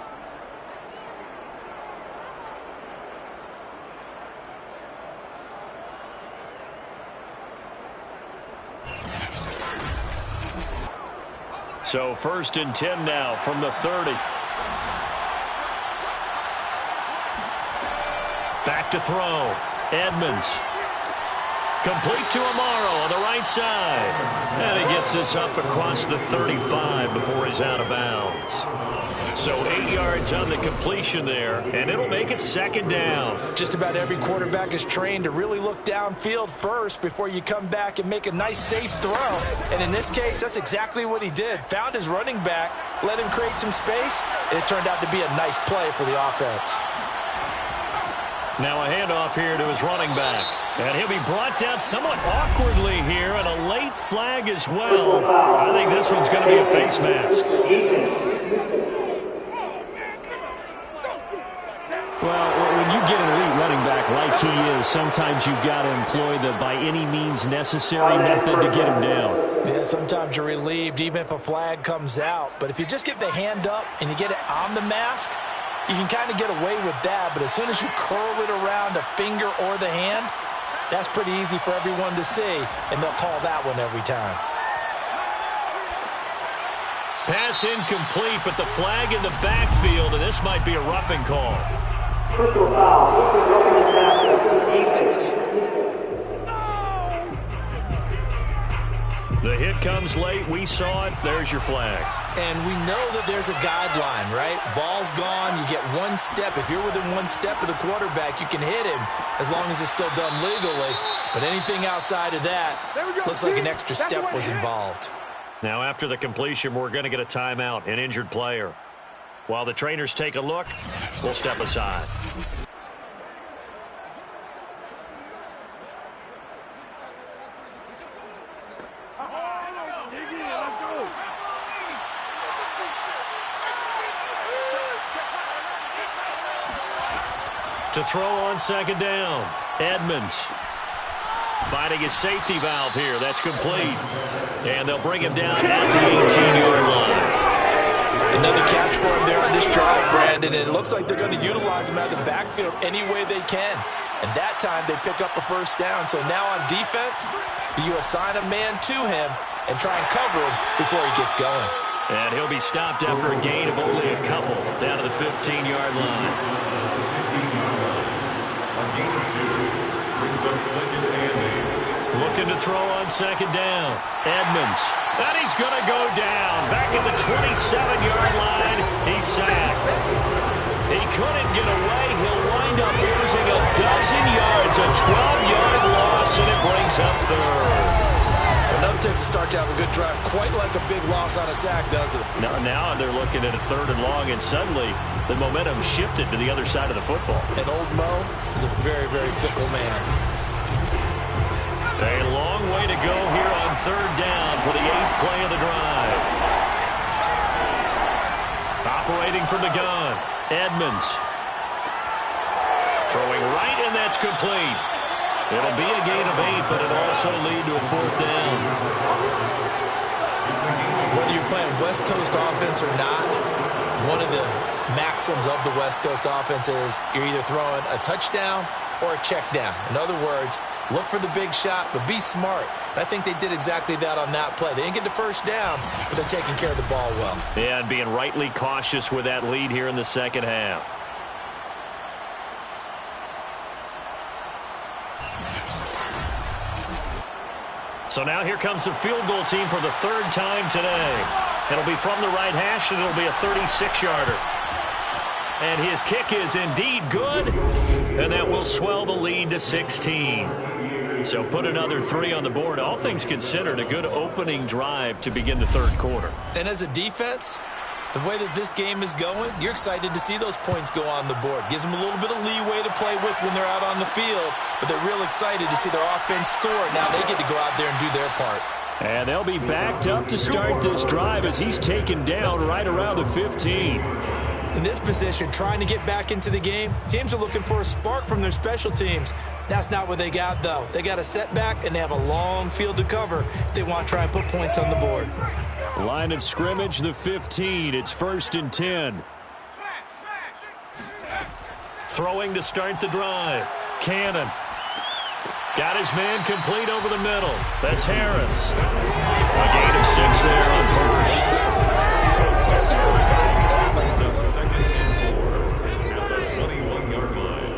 So 1st and 10 now from the 30. Back to throw. Edmonds. Complete to Amaro on the right side. And he gets this up across the 35 before he's out of bounds. So 8 yards on the completion there, and it'll make it 2nd down. Just about every quarterback is trained to really look downfield first before you come back and make a nice, safe throw. And in this case, that's exactly what he did. Found his running back, let him create some space, and it turned out to be a nice play for the offense. Now a handoff here to his running back. And he'll be brought down somewhat awkwardly here, and a late flag as well. I think this one's going to be a face mask. Well, when you get an elite running back like he is, sometimes you've got to employ the by any means necessary method to get him down. Yeah, sometimes you're relieved even if a flag comes out. But if you just get the hand up and you get it on the mask, you can kind of get away with that. But as soon as you curl it around a finger or the hand, that's pretty easy for everyone to see, and they'll call that one every time. Pass incomplete, but the flag in the backfield, and this might be a roughing call. The hit comes late. We saw it. There's your flag. And we know that there's a guideline, right? Ball's gone. You get one step. If you're within one step of the quarterback, you can hit him as long as it's still done legally. But anything outside of that looks like an extra step was involved. Now after the completion, we're going to get a timeout, an injured player. While the trainers take a look, we'll step aside. To throw on second down, Edmonds. Finding his safety valve here. That's complete. And they'll bring him down at the 18-yard line. Another catch for him there on this drive, Brandon. And it looks like they're going to utilize him out of the backfield any way they can. And that time they pick up a first down. So now on defense, do you assign a man to him and try and cover him before he gets going? And he'll be stopped after a gain of only a couple down to the 15-yard line. Brings up second and 8. Looking to throw on second down. Edmonds. And he's going to go down. Back in the 27-yard line. He's sacked. He couldn't get away. He'll wind up losing a dozen yards. A 12-yard loss, and it brings up third. Another Texas start to have a good drive. Quite like a big loss on a sack, does it? Now they're looking at a 3rd and long, and suddenly the momentum shifted to the other side of the football. And old Mo is a very, very fickle man. A long way to go here on 3rd down for the 8th play of the drive. Operating from the gun, Edmonds. Throwing right, and that's complete. It'll be a gain of 8, but it'll also lead to a 4th down. Whether you're playing West Coast offense or not, one of the maxims of the West Coast offense is you're either throwing a touchdown or a check down. In other words, look for the big shot, but be smart. And I think they did exactly that on that play. They didn't get the first down, but they're taking care of the ball well. Yeah, and being rightly cautious with that lead here in the second half. So now here comes the field goal team for the 3rd time today. It'll be from the right hash, and it'll be a 36-yarder. And his kick is indeed good, and that will swell the lead to 16. So put another 3 on the board. All things considered, a good opening drive to begin the 3rd quarter. And as a defense, the way that this game is going, you're excited to see those points go on the board. Gives them a little bit of leeway to play with when they're out on the field, but they're real excited to see their offense score. Now they get to go out there and do their part. And they'll be backed up to start this drive as he's taken down right around the 15. In this position, trying to get back into the game, teams are looking for a spark from their special teams. That's not what they got, though. They got a setback, and they have a long field to cover if they want to try and put points on the board. Line of scrimmage, the 15. It's 1st and 10. Throwing to start the drive. Cannon. Got his man complete over the middle. That's Harris. A gain of 6 there on 1st. Second and 4 at the 21-yard line.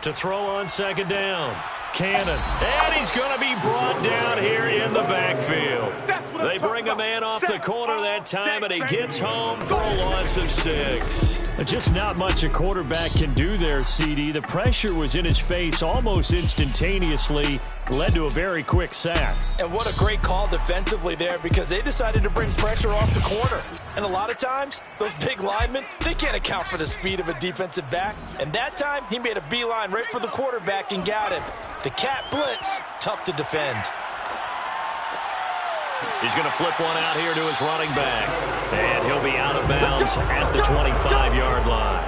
To throw on second down. Cannon. And he's going to be brought down here in the backfield. They bring a man off the corner that time, and he gets home for a loss of 6. Just not much a quarterback can do there, CD. The pressure was in his face almost instantaneously, led to a very quick sack. And what a great call defensively there, because they decided to bring pressure off the corner. And a lot of times, those big linemen, they can't account for the speed of a defensive back. And that time, he made a beeline right for the quarterback and got him. The cat blitz, tough to defend. He's going to flip one out here to his running back. And he'll be out of bounds at the 25-yard line.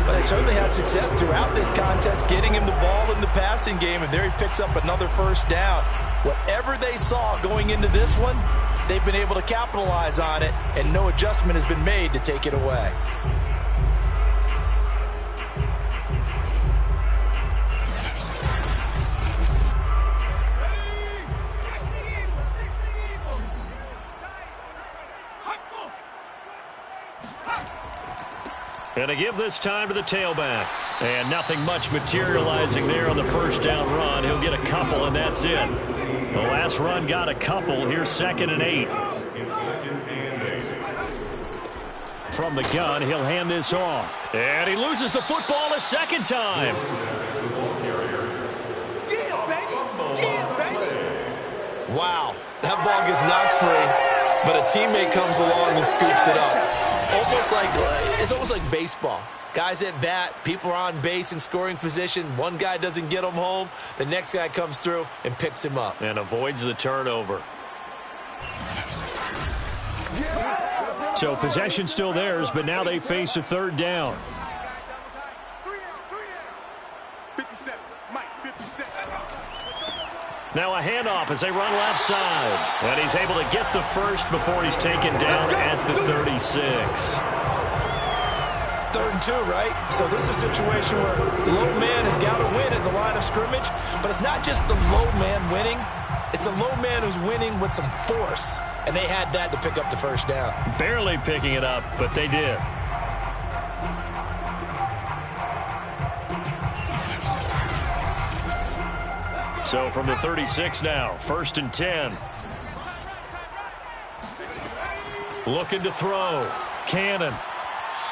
But they certainly had success throughout this contest, getting him the ball in the passing game, and there he picks up another first down. Whatever they saw going into this one, they've been able to capitalize on it, and no adjustment has been made to take it away. And to give this time to the tailback. And nothing much materializing there on the first down run. He'll get a couple, and that's it. The last run got a couple. Here's 2nd and 8. It's 2nd and 8. From the gun, he'll hand this off. And he loses the football a second time. The ball carrier, Wow, that ball gets knocked free, but a teammate comes along and scoops it up. It's almost like baseball. Guys at bat, people are on base in scoring position. One guy doesn't get him home. The next guy comes through and picks him up. And avoids the turnover. So possession still theirs, but now they face a third down. 57. Mike, 57. Now a handoff as they run left side. And he's able to get the first before he's taken down at the 36. 3rd and 2, right? So this is a situation where the low man has got to win at the line of scrimmage, but it's not just the low man winning. It's the low man who's winning with some force, and they had that to pick up the first down. Barely picking it up, but they did. So from the 36 now, 1st and 10. Looking to throw. Cannon.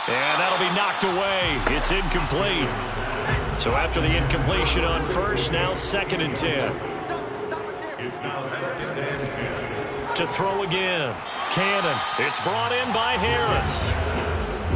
And that'll be knocked away. It's incomplete. So after the incompletion on first, now 2nd and 10. It's now 2nd and 10. To throw again. Cannon. It's brought in by Harris.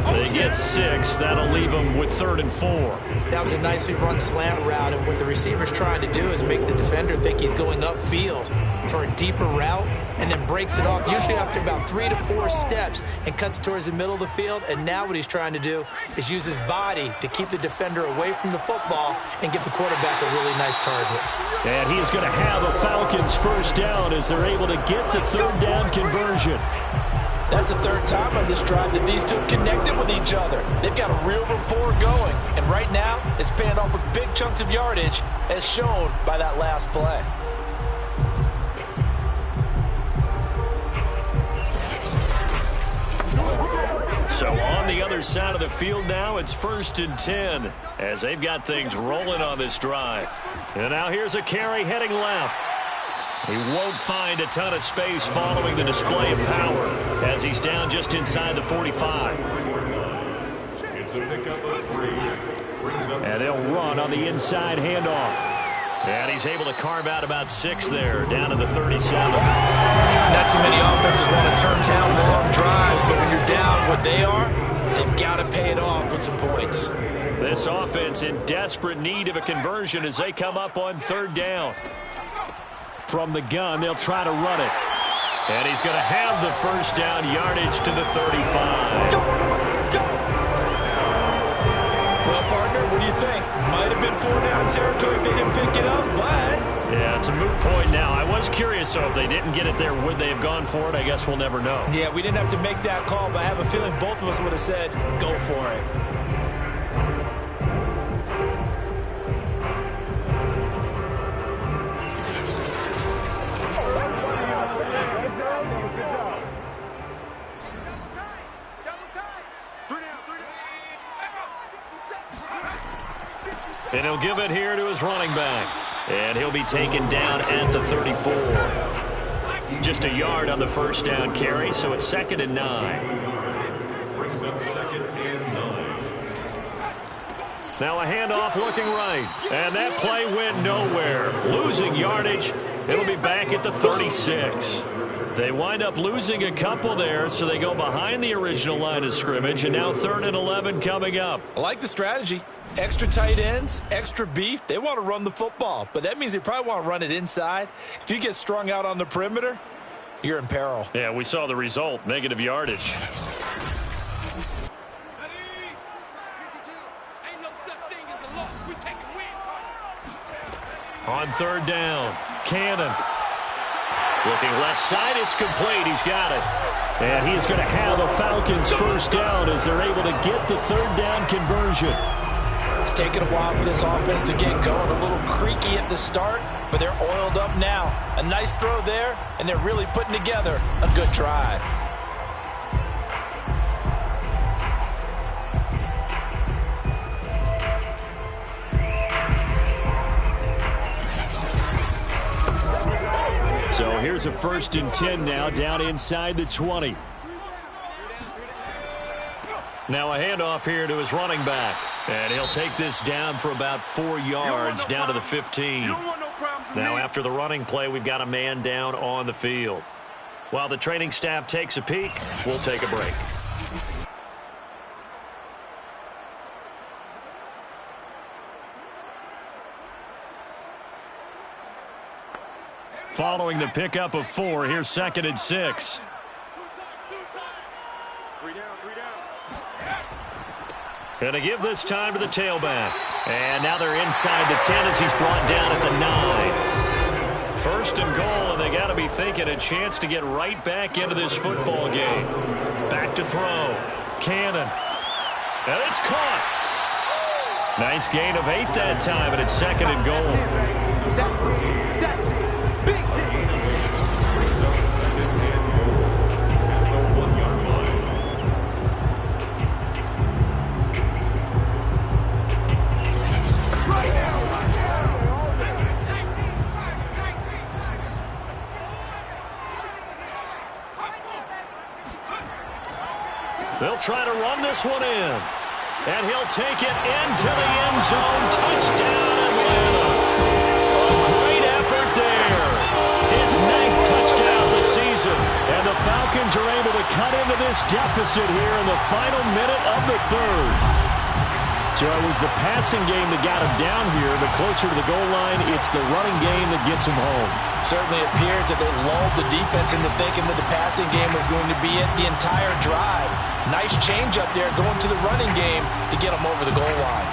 They get 6. That'll leave them with 3rd and 4. That was a nicely run slant route, and what the receiver's trying to do is make the defender think he's going upfield for a deeper route, and then breaks it off, usually after about 3 to 4 steps, and cuts towards the middle of the field. And now what he's trying to do is use his body to keep the defender away from the football and give the quarterback a really nice target. And he is going to have a Falcons first down as they're able to get the 3rd down conversion. That's the 3rd time on this drive that these two have connected with each other. They've got a real rapport going. And right now, it's paying off with big chunks of yardage, as shown by that last play. So on the other side of the field now, it's 1st and 10 as they've got things rolling on this drive. And now here's a carry heading left. He won't find a ton of space following the display of power as he's down just inside the 45. It's a pickup of 3. And they'll run on the inside handoff. And he's able to carve out about 6 there, down to the 37. Not too many offenses want to turn down long drives, but when you're down what they are, they've got to pay it off with some points. This offense in desperate need of a conversion as they come up on 3rd down. From the gun, they'll try to run it. And he's going to have the first down, yardage to the 35. Well, partner, what do you think? Might have been 4-down territory if they didn't pick it up, but... Yeah, it's a moot point now. I was curious, so if they didn't get it there, would they have gone for it? I guess we'll never know. Yeah, we didn't have to make that call, but I have a feeling both of us would have said, go for it. And he'll give it here to his running back. And he'll be taken down at the 34. Just a yard on the first down carry, so it's 2nd and 9. Brings up 2nd and 9. Now a handoff looking right. And that play went nowhere. Losing yardage. It'll be back at the 36. They wind up losing a couple there, so they go behind the original line of scrimmage, and now 3rd and 11 coming up. I like the strategy. Extra tight ends, extra beef. They want to run the football, but that means they probably want to run it inside. If you get strung out on the perimeter, you're in peril. Yeah, we saw the result, negative yardage. On 3rd down, Cannon. Looking left side, it's complete. He's got it. And he is going to have a Falcons first down as they're able to get the 3rd down conversion. It's taken a while for this offense to get going. A little creaky at the start, but they're oiled up now. A nice throw there, and they're really putting together a good drive. So here's a 1st and 10 now, down inside the 20. Now a handoff here to his running back. And he'll take this down for about 4 yards, down to the 15. You don't want no problems Now after the running play, we've got a man down on the field. While the training staff takes a peek, we'll take a break. Following the pickup of 4, here's 2nd and 6. Going to give this time to the tailback. And now they're inside the 10 as he's brought down at the 9. 1st and goal, and they got to be thinking a chance to get right back into this football game. Back to throw. Cannon. And it's caught. Nice gain of 8 that time, and it's 2nd and goal. They'll try to run this one in. And he'll take it into the end zone. Touchdown, Atlanta. A great effort there. His 9th touchdown of the season. And the Falcons are able to cut into this deficit here in the final minute of the 3rd. So it was the passing game that got him down here, but closer to the goal line, it's the running game that gets him home. Certainly appears that they lulled the defense into thinking that the passing game was going to be it the entire drive. Nice change up there going to the running game to get him over the goal line.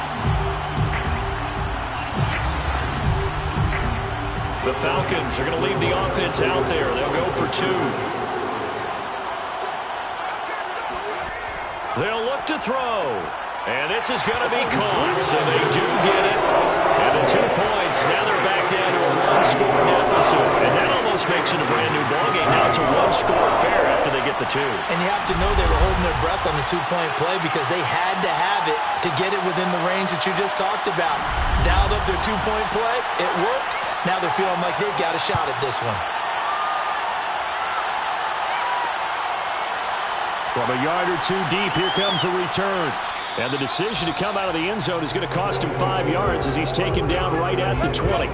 The Falcons are going to leave the offense out there. They'll go for 2. They'll look to throw. And this is going to be caught, so they do get it. And the 2 points, now they're back down to a 1-score deficit. And that almost makes it a brand-new ballgame. Now it's a 1-score affair after they get the 2. And you have to know they were holding their breath on the 2-point play because they had to have it to get it within the range that you just talked about. Dialed up their 2-point play. It worked. Now they're feeling like they've got a shot at this one. From a yard or 2 deep, here comes a return. And the decision to come out of the end zone is going to cost him 5 yards as he's taken down right at the 20.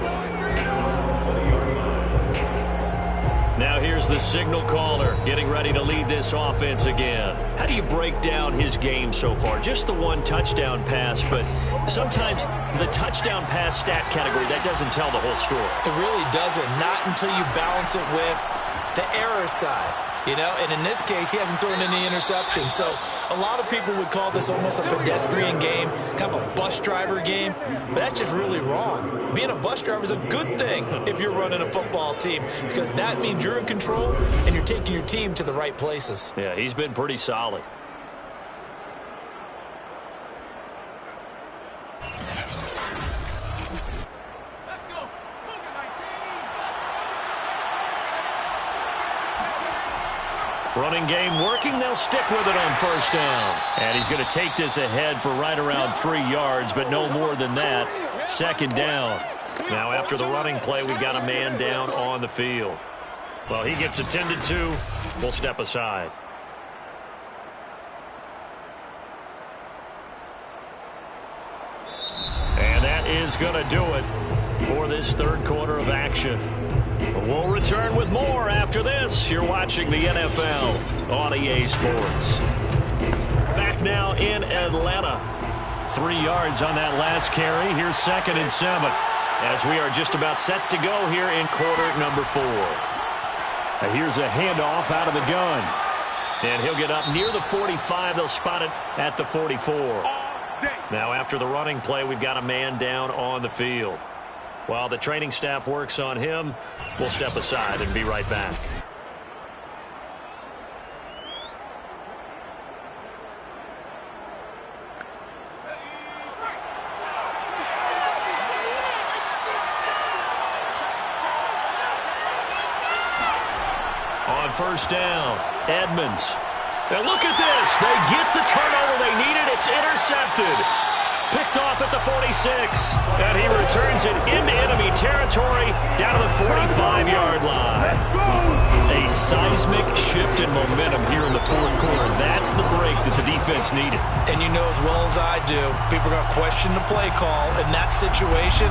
Now here's the signal caller getting ready to lead this offense again. How do you break down his game so far? Just the 1 touchdown pass, but sometimes the touchdown pass stat category, that doesn't tell the whole story. It really doesn't. Not until you balance it with the error side. You know, and in this case, he hasn't thrown any interceptions. So a lot of people would call this almost a pedestrian game, kind of a bus driver game. But that's just really wrong. Being a bus driver is a good thing if you're running a football team because that means you're in control and you're taking your team to the right places. Yeah, he's been pretty solid. Running game working. They'll stick with it on 1st down. And he's going to take this ahead for right around 3 yards, but no more than that. 2nd down. Now after the running play, we've got a man down on the field. Well, he gets attended to. We'll step aside. And that is going to do it for this 3rd quarter of action. We'll return with more after this. You're watching the NFL on EA Sports. Back now in Atlanta. 3 yards on that last carry. Here's 2nd and 7 as we are just about set to go here in quarter number 4. Now here's a handoff out of the gun. And he'll get up near the 45. They'll spot it at the 44. Now after the running play, we've got a man down on the field. While the training staff works on him, we'll step aside and be right back. On 1st down, Edmonds. And look at this. They get the turnover they needed. It's intercepted. Picked off at the 46. And he returns it into enemy territory down to the 45-yard line. A seismic shift in momentum here in the 4th quarter. That's the break that the defense needed. And you know as well as I do, people are going to question the play call in that situation.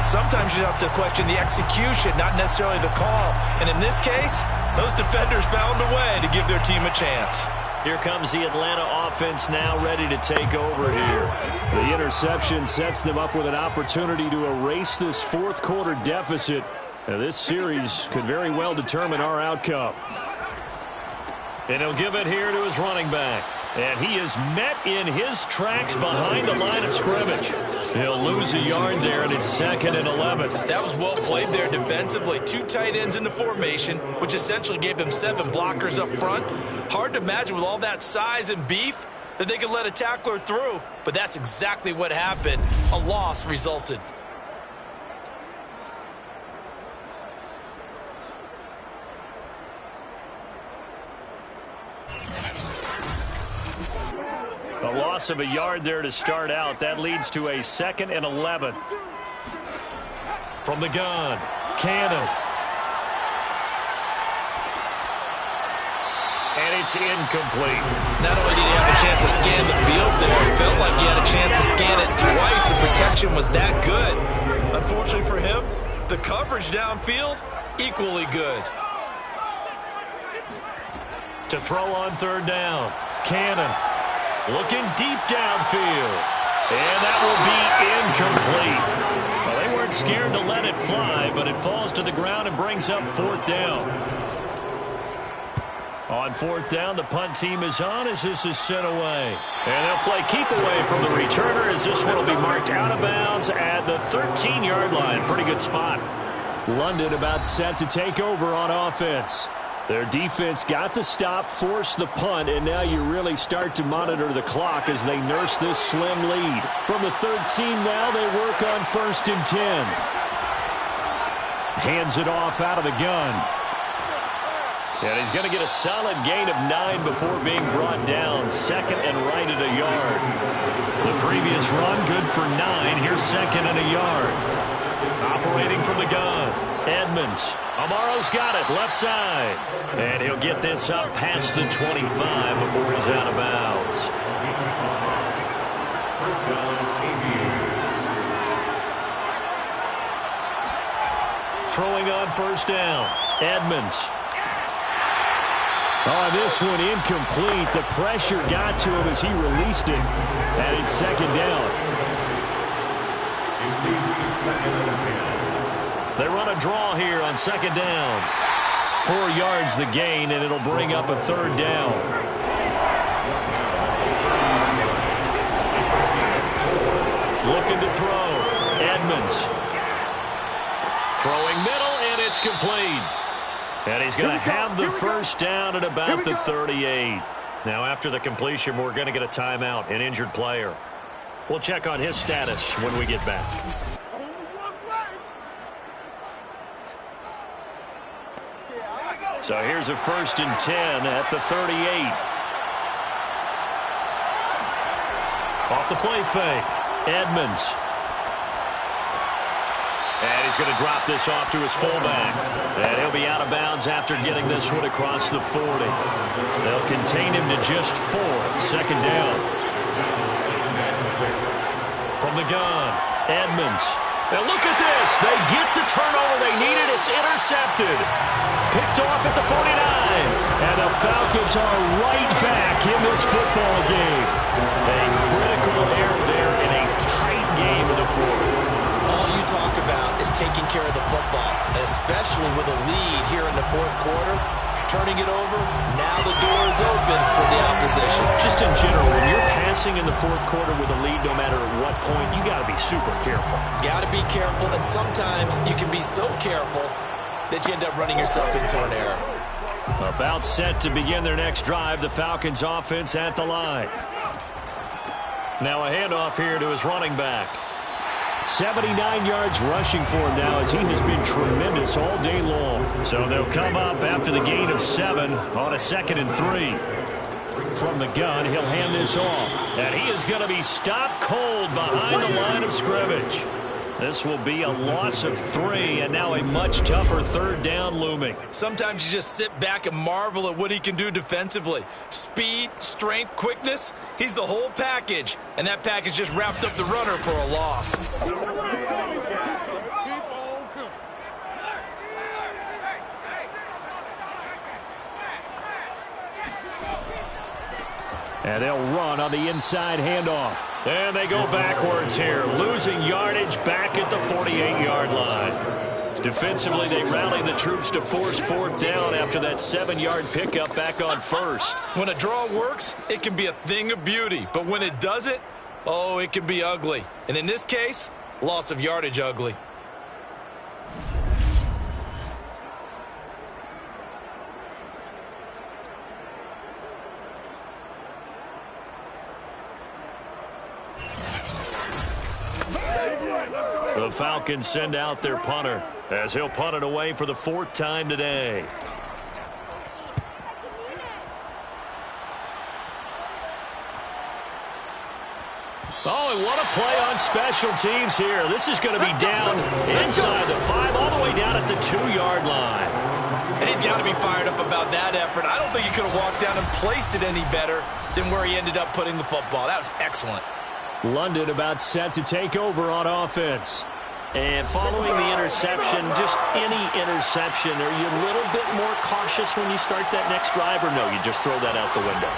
Sometimes you have to question the execution, not necessarily the call. And in this case, those defenders found a way to give their team a chance. Here comes the Atlanta offense now ready to take over here. The interception sets them up with an opportunity to erase this fourth quarter deficit. Now, this series could very well determine our outcome. And he'll give it here to his running back. And he is met in his tracks behind the line of scrimmage. He'll lose a yard there, and it's 2nd and 11. That was well played there defensively. 2 tight ends in the formation, which essentially gave them 7 blockers up front. Hard to imagine with all that size and beef that they could let a tackler through, but that's exactly what happened. A loss resulted. A loss of a yard there to start out. That leads to a 2nd and 11. From the gun, Cannon. And it's incomplete. Not only did he have a chance to scan the field there, it felt like he had a chance to scan it twice. The protection was that good. Unfortunately for him, the coverage downfield, equally good. To throw on 3rd down, Cannon. Looking deep downfield. And that will be incomplete. Well, they weren't scared to let it fly, but it falls to the ground and brings up 4th down. On 4th down, the punt team is on as this is sent away. And they'll play keep away from the returner as this one will be marked out of bounds at the 13-yard line. Pretty good spot. London about set to take over on offense. Their defense got the stop, forced the punt, and now you really start to monitor the clock as they nurse this slim lead. From the 13 now, they work on 1st and 10. Hands it off out of the gun. And he's going to get a solid gain of 9 before being brought down. 2nd and right at a yard. The previous run, good for 9. Here's 2nd and a yard. Operating from the gun, Edmonds. Amaro's got it, left side. And he'll get this up past the 25 before he's out of bounds. First down, Aviators. Throwing on 1st down, Edmonds. Oh, this one incomplete. The pressure got to him as he released it. And it's 2nd down. It leads to 2nd and 10. They run a draw here on 2nd down. 4 yards the gain, and it'll bring up a 3rd down. Looking to throw. Edmonds. Throwing middle, and it's complete. And he's going to have the 1st down at about the 38. Now, after the completion, we're going to get a timeout, an injured player. We'll check on his status when we get back. So here's a 1st and 10 at the 38. Off the play fake, Edmonds. And he's going to drop this off to his fullback. And he'll be out of bounds after getting this one across the 40. They'll contain him to just 4. 2nd down. From the gun, Edmonds. Now look at this. They get the turnover they needed. It's intercepted. Picked off at the 49. And the Falcons are right back in this football game. A critical error there in a tight game in the 4th. All you talk about is taking care of the football, and especially with a lead here in the 4th quarter. Turning it over, now the door is open for the opposition. Just in general, when you're passing in the 4th quarter with a lead, no matter at what point, you got to be super careful. Got to be careful, and sometimes you can be so careful that you end up running yourself into an error. About set to begin their next drive, the Falcons offense at the line. Now a handoff here to his running back. 79 yards rushing for him now as he has been tremendous all day long. So they'll come up after the gain of 7 on a 2nd and 3. From the gun, he'll hand this off. And he is going to be stopped cold behind the line of scrimmage. This will be a loss of 3, and now a much tougher 3rd down looming. Sometimes you just sit back and marvel at what he can do defensively. Speed, strength, quickness, he's the whole package. And that package just wrapped up the runner for a loss. And they'll run on the inside handoff. And they go backwards here, losing yardage back at the 48-yard line. Defensively, they rally the troops to force fourth down after that 7-yard pickup back on first. When a draw works, it can be a thing of beauty. But when it doesn't, oh, it can be ugly. And in this case, loss of yardage ugly. The Falcons send out their punter as he'll punt it away for the 4th time today. Oh, and what a play on special teams here. This is going to be down inside the 5, all the way down at the 2-yard line. And he's got to be fired up about that effort. I don't think he could have walked down and placed it any better than where he ended up putting the football. That was excellent. London about set to take over on offense. And following the interception, just any interception, are you a little bit more cautious when you start that next drive, or no, you just throw that out the window?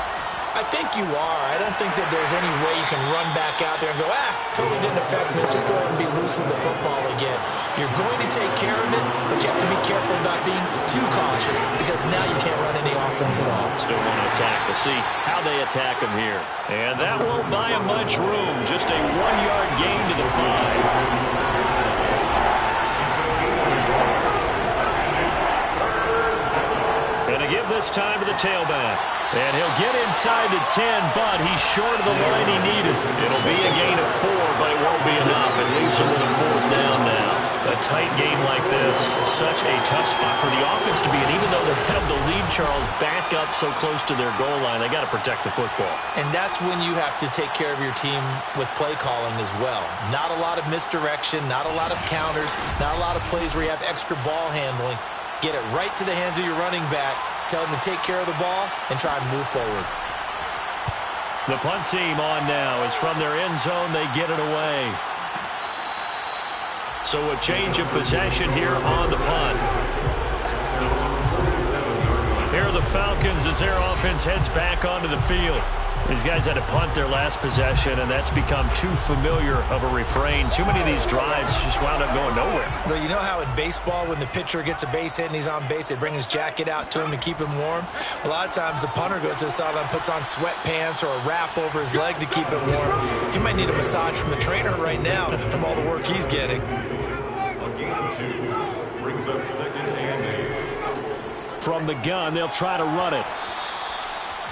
I think you are. I don't think that there's any way you can run back out there and go, totally didn't affect me. Let's just go ahead and be loose with the football again. You're going to take care of it, but you have to be careful about being too cautious because now you can't run any offense at all. Still want to attack. We'll see how they attack him here. And that won't buy him much room. Just a 1-yard gain to the 5. And to give this time to the tailback. And he'll get inside the 10, but he's short of the line he needed. It'll be a gain of 4, but it won't be enough. It leaves him with a 4th down now. A tight game like this, such a tough spot for the offense to be in. Even though they have the lead, Charles, back up so close to their goal line, they got to protect the football. And that's when you have to take care of your team with play calling as well. Not a lot of misdirection, not a lot of counters, not a lot of plays where you have extra ball handling. Get it right to the hands of your running back. Tell them to take care of the ball and try and move forward. The punt team on now is from their end zone. They get it away. So a change of possession here on the punt. Here are the Falcons as their offense heads back onto the field. These guys had to punt their last possession, and that's become too familiar of a refrain. Too many of these drives just wound up going nowhere. Well, you know how in baseball, when the pitcher gets a base hit and he's on base, they bring his jacket out to him to keep him warm? A lot of times the punter goes to the sideline, puts on sweatpants or a wrap over his leg to keep it warm. He might need a massage from the trainer right now from all the work he's getting. A gain of 2 brings up 2nd and 8. From the gun, they'll try to run it.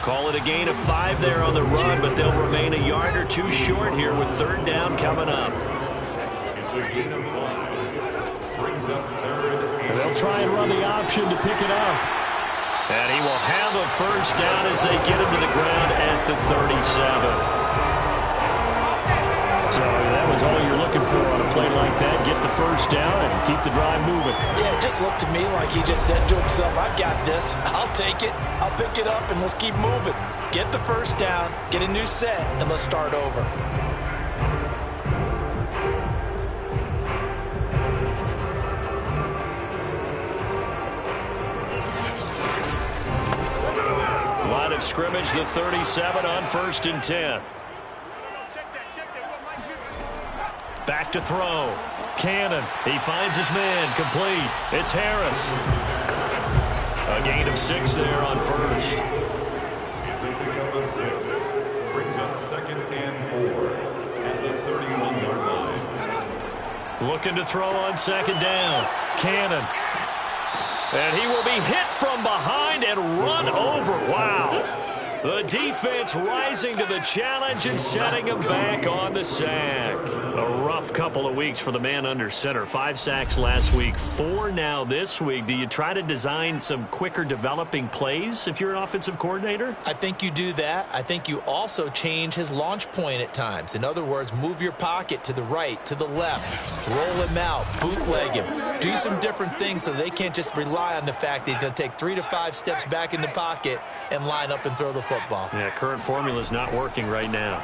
Call it a gain of 5 there on the run, but they'll remain a yard or 2 short here with 3rd down coming up. It's a gain of 5. Brings up 3rd and They'll try and run the option to pick it up. And he will have a 1st down as they get him to the ground at the 37. So that was all you're looking for on a play like that. Get the 1st down and keep the drive moving. Yeah, it just looked to me like he just said to himself, I've got this. I'll take it. I'll pick it up, and let's keep moving. Get the 1st down, get a new set, and let's start over. Line of scrimmage, the 37 on 1st and 10. Back to throw. Cannon. He finds his man. Complete. It's Harris. A gain of 6 there on 1st. It's a pickup of 6. Brings up 2nd and 4 at the 31-yard line. Looking to throw on 2nd down. Cannon. And he will be hit from behind and run over. Wow. The defense rising to the challenge and setting him back on the sack. A rough couple of weeks for the man under center. 5 sacks last week, 4 now this week. Do you try to design some quicker developing plays if you're an offensive coordinator? I think you do that. I think you also change his launch point at times. In other words, move your pocket to the right, to the left. Roll him out, bootleg him. Do some different things so they can't just rely on the fact that he's going to take 3 to 5 steps back in the pocket and line up and throw the football. Yeah, current formula is not working right now.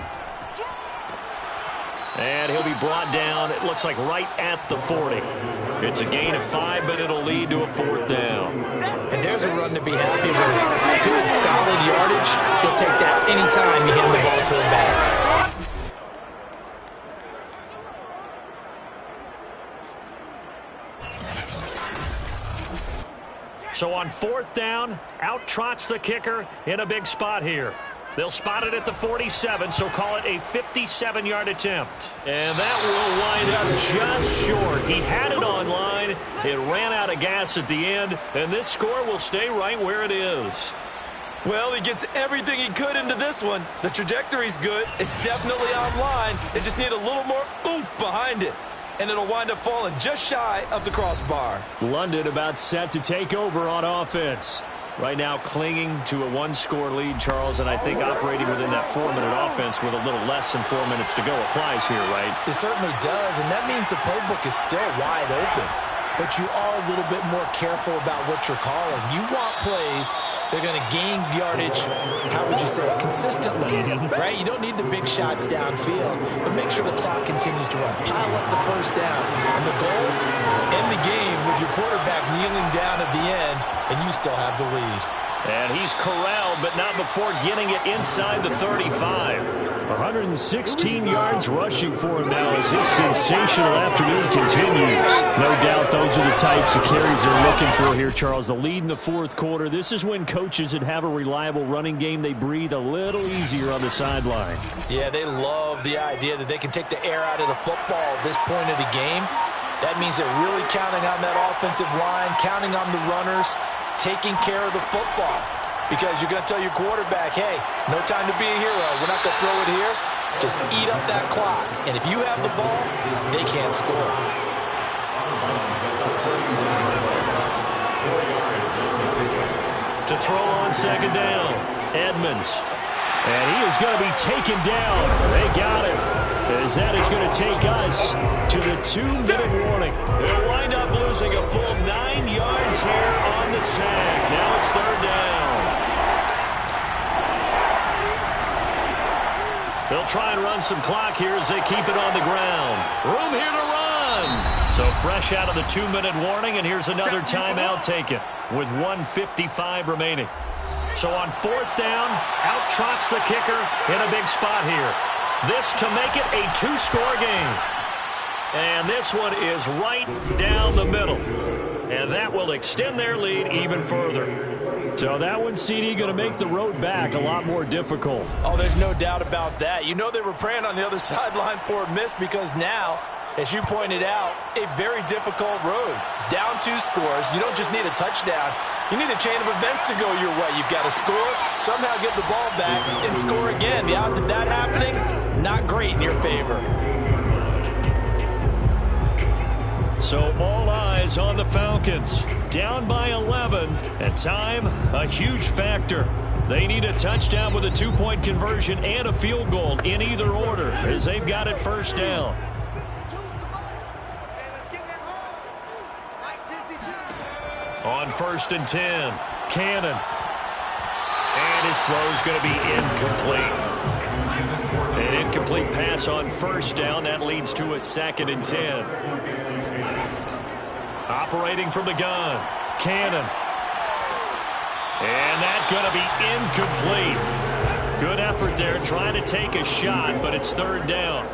And he'll be brought down, it looks like right at the 40. It's a gain of 5, but it'll lead to a 4th down. And there's a run to be happy with. Good, solid yardage. He'll take that anytime you hand the ball to him back. So on 4th down, out trots the kicker in a big spot here. They'll spot it at the 47, so call it a 57-yard attempt. And that will wind up just short. He had it on line. It ran out of gas at the end, and this score will stay right where it is. Well, he gets everything he could into this one. The trajectory's good. It's definitely online. They just need a little more oomph behind it. And it'll wind up falling just shy of the crossbar. London about set to take over on offense. Right now clinging to a 1-score lead, Charles, and I think operating within that 4-minute offense with a little less than 4 minutes to go applies here, right? It certainly does, and that means the playbook is still wide open. But you are a little bit more careful about what you're calling. You want plays they're going to gain yardage, how would you say it, consistently, right? You don't need the big shots downfield, but make sure the clock continues to run. Pile up the first downs. And the goal, end the game with your quarterback kneeling down at the end, and you still have the lead. And he's corralled, but not before getting it inside the 35. 116 yards rushing for him now as his sensational afternoon continues. No doubt those are the types of carries they're looking for here, Charles. The lead in the 4th quarter. This is when coaches that have a reliable running game, they breathe a little easier on the sideline. Yeah, they love the idea that they can take the air out of the football at this point of the game. That means they're really counting on that offensive line, counting on the runners, taking care of the football. Because you're going to tell your quarterback, hey, no time to be a hero. We're not going to throw it here. Just eat up that clock. And if you have the ball, they can't score. To throw on 2nd down, Edmonds. And he is going to be taken down. They got him. As that is going to take us to the 2-minute warning. They'll wind up losing a full 9 yards here on the sack. Now it's 3rd down. They'll try and run some clock here as they keep it on the ground. Room here to run. So fresh out of the 2-minute warning, and here's another timeout taken with 1:55 remaining. So on 4th down, out trots the kicker in a big spot here. This to make it a 2-score game. And this one is right down the middle. And that will extend their lead even further. So that one, CD, going to make the road back a lot more difficult. Oh, there's no doubt about that. You know they were praying on the other sideline for a miss because now, as you pointed out, a very difficult road. Down 2 scores. You don't just need a touchdown. You need a chain of events to go your way. You've got to score, somehow get the ball back, and score again. The odds of that happening, not great in your favor. So all eyes on the Falcons. Down by 11, and time a huge factor. They need a touchdown with a 2-point conversion and a field goal in either order as they've got it 1st down. On 1st and 10, Cannon. And his throw's going to be incomplete. An incomplete pass on 1st down. That leads to a 2nd and 10. Operating from the gun, Cannon. And that's going to be incomplete. Good effort there, trying to take a shot, but it's 3rd down.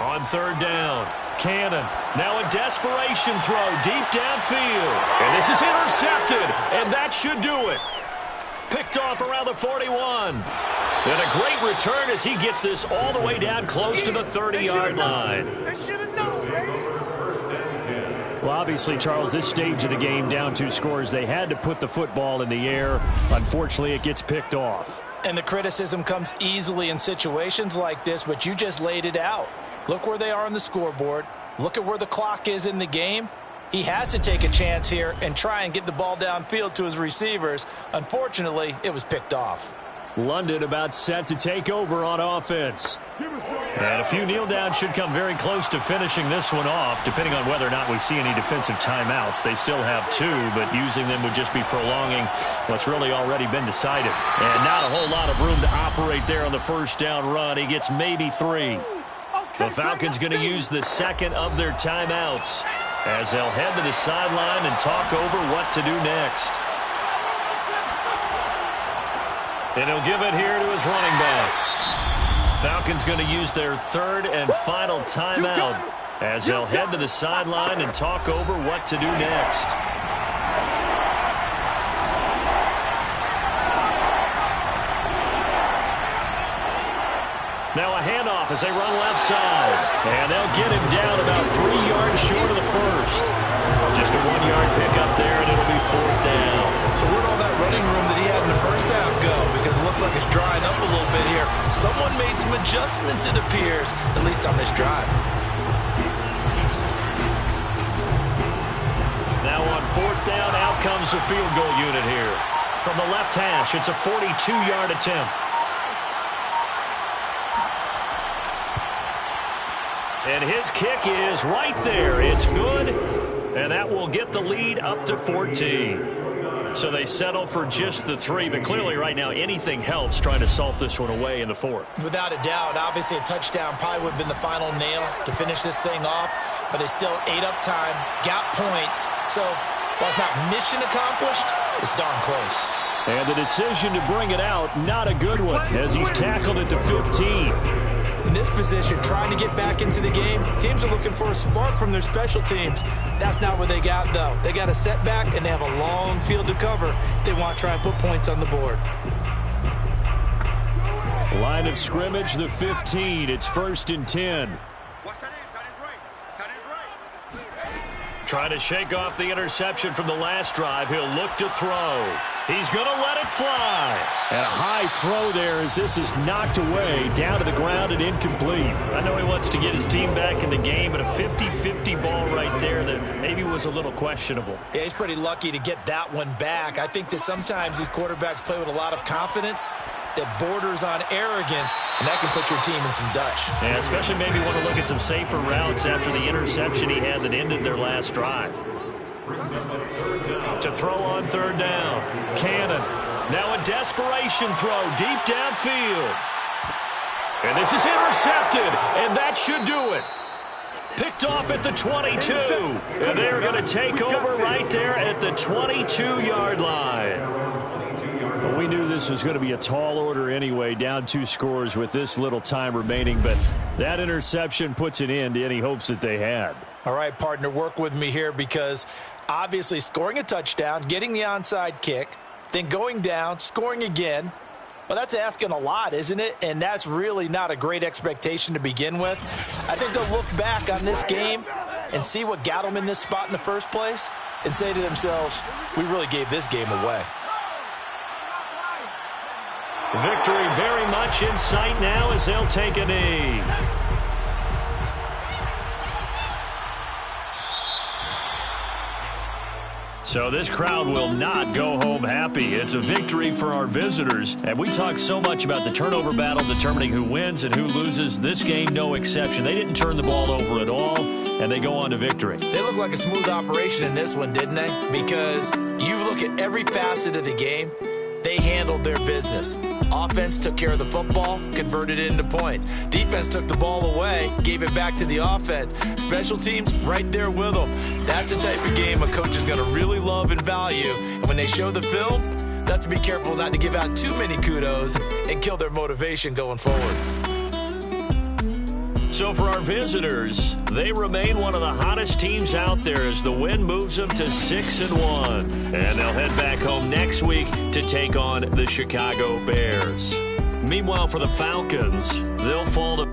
On 3rd down, Cannon. Now a desperation throw deep downfield. And this is intercepted, and that should do it. Picked off around the 41. And a great return as he gets this all the way down close to the 30-yard line. Well, obviously, Charles, this stage of the game, down 2 scores, they had to put the football in the air. Unfortunately, it gets picked off. And the criticism comes easily in situations like this, but you just laid it out. Look where they are on the scoreboard. Look at where the clock is in the game. He has to take a chance here and try and get the ball downfield to his receivers. Unfortunately, it was picked off. London about set to take over on offense. And a few kneel downs should come very close to finishing this one off, depending on whether or not we see any defensive timeouts. They still have 2, but using them would just be prolonging what's really already been decided. And not a whole lot of room to operate there on the 1st down run. He gets maybe 3. The Falcons going to use the second of their timeouts as they'll head to the sideline and talk over what to do next. And he'll give it here to his running back. Falcons going to use their third and final timeout as they'll head to the sideline and talk over what to do next. Now a handoff as they run left side. And they'll get him down about 3 yards short of the first. Just a 1-yard pickup there, and it'll be 4th down. So where'd all that running room that he had in the first half go? Because it looks like it's drying up a little bit here. Someone made some adjustments, it appears, at least on this drive. Now on 4th down, out comes the field goal unit here. From the left hash, it's a 42-yard attempt. And his kick is right there. It's good, and that will get the lead up to 14. So they settle for just the 3, but clearly right now anything helps trying to salt this one away in the 4th. Without a doubt, obviously a touchdown probably would have been the final nail to finish this thing off, but it's still ate up time, got points. So while it's not mission accomplished, it's darn close. And the decision to bring it out, not a good one, as he's tackled it to 15. In this position, trying to get back into the game, teams are looking for a spark from their special teams. That's not what they got, though. They got a setback, and they have a long field to cover if they want to try and put points on the board. Line of scrimmage, the 15. It's 1st and 10. Trying to shake off the interception from the last drive. He'll look to throw. He's going to let it fly. And a high throw there as this is knocked away, down to the ground and incomplete. I know he wants to get his team back in the game, but a 50-50 ball right there that maybe was a little questionable. Yeah, he's pretty lucky to get that one back. I think that sometimes these quarterbacks play with a lot of confidence that borders on arrogance, and that can put your team in some Dutch. Yeah, especially maybe want to look at some safer routes after the interception he had that ended their last drive. To throw on 3rd down. Cannon. Now a desperation throw deep downfield. And this is intercepted, and that should do it. Picked off at the 22. And they're going to take over right there at the 22-yard line. Well, we knew this was going to be a tall order anyway, down 2 scores with this little time remaining, but that interception puts an end to any hopes that they had. All right, partner, work with me here because obviously scoring a touchdown, getting the onside kick, then going down, scoring again, well, that's asking a lot, isn't it? And that's really not a great expectation to begin with. I think they'll look back on this game and see what got them in this spot in the first place and say to themselves, we really gave this game away. Victory very much in sight now as they'll take a knee. So this crowd will not go home happy. It's a victory for our visitors. And we talk so much about the turnover battle determining who wins and who loses. This game, no exception. They didn't turn the ball over at all, and they go on to victory. They look like a smooth operation in this one, didn't they? Because you look at every facet of the game, they handled their business. Offense took care of the football, converted it into points. Defense took the ball away, gave it back to the offense. Special teams right there with them. That's the type of game a coach is going to really love and value. And when they show the film, they have to be careful not to give out too many kudos and kill their motivation going forward. So for our visitors, they remain one of the hottest teams out there as the win moves them to 6-1. And they'll head back home next week to take on the Chicago Bears. Meanwhile, for the Falcons, they'll fall to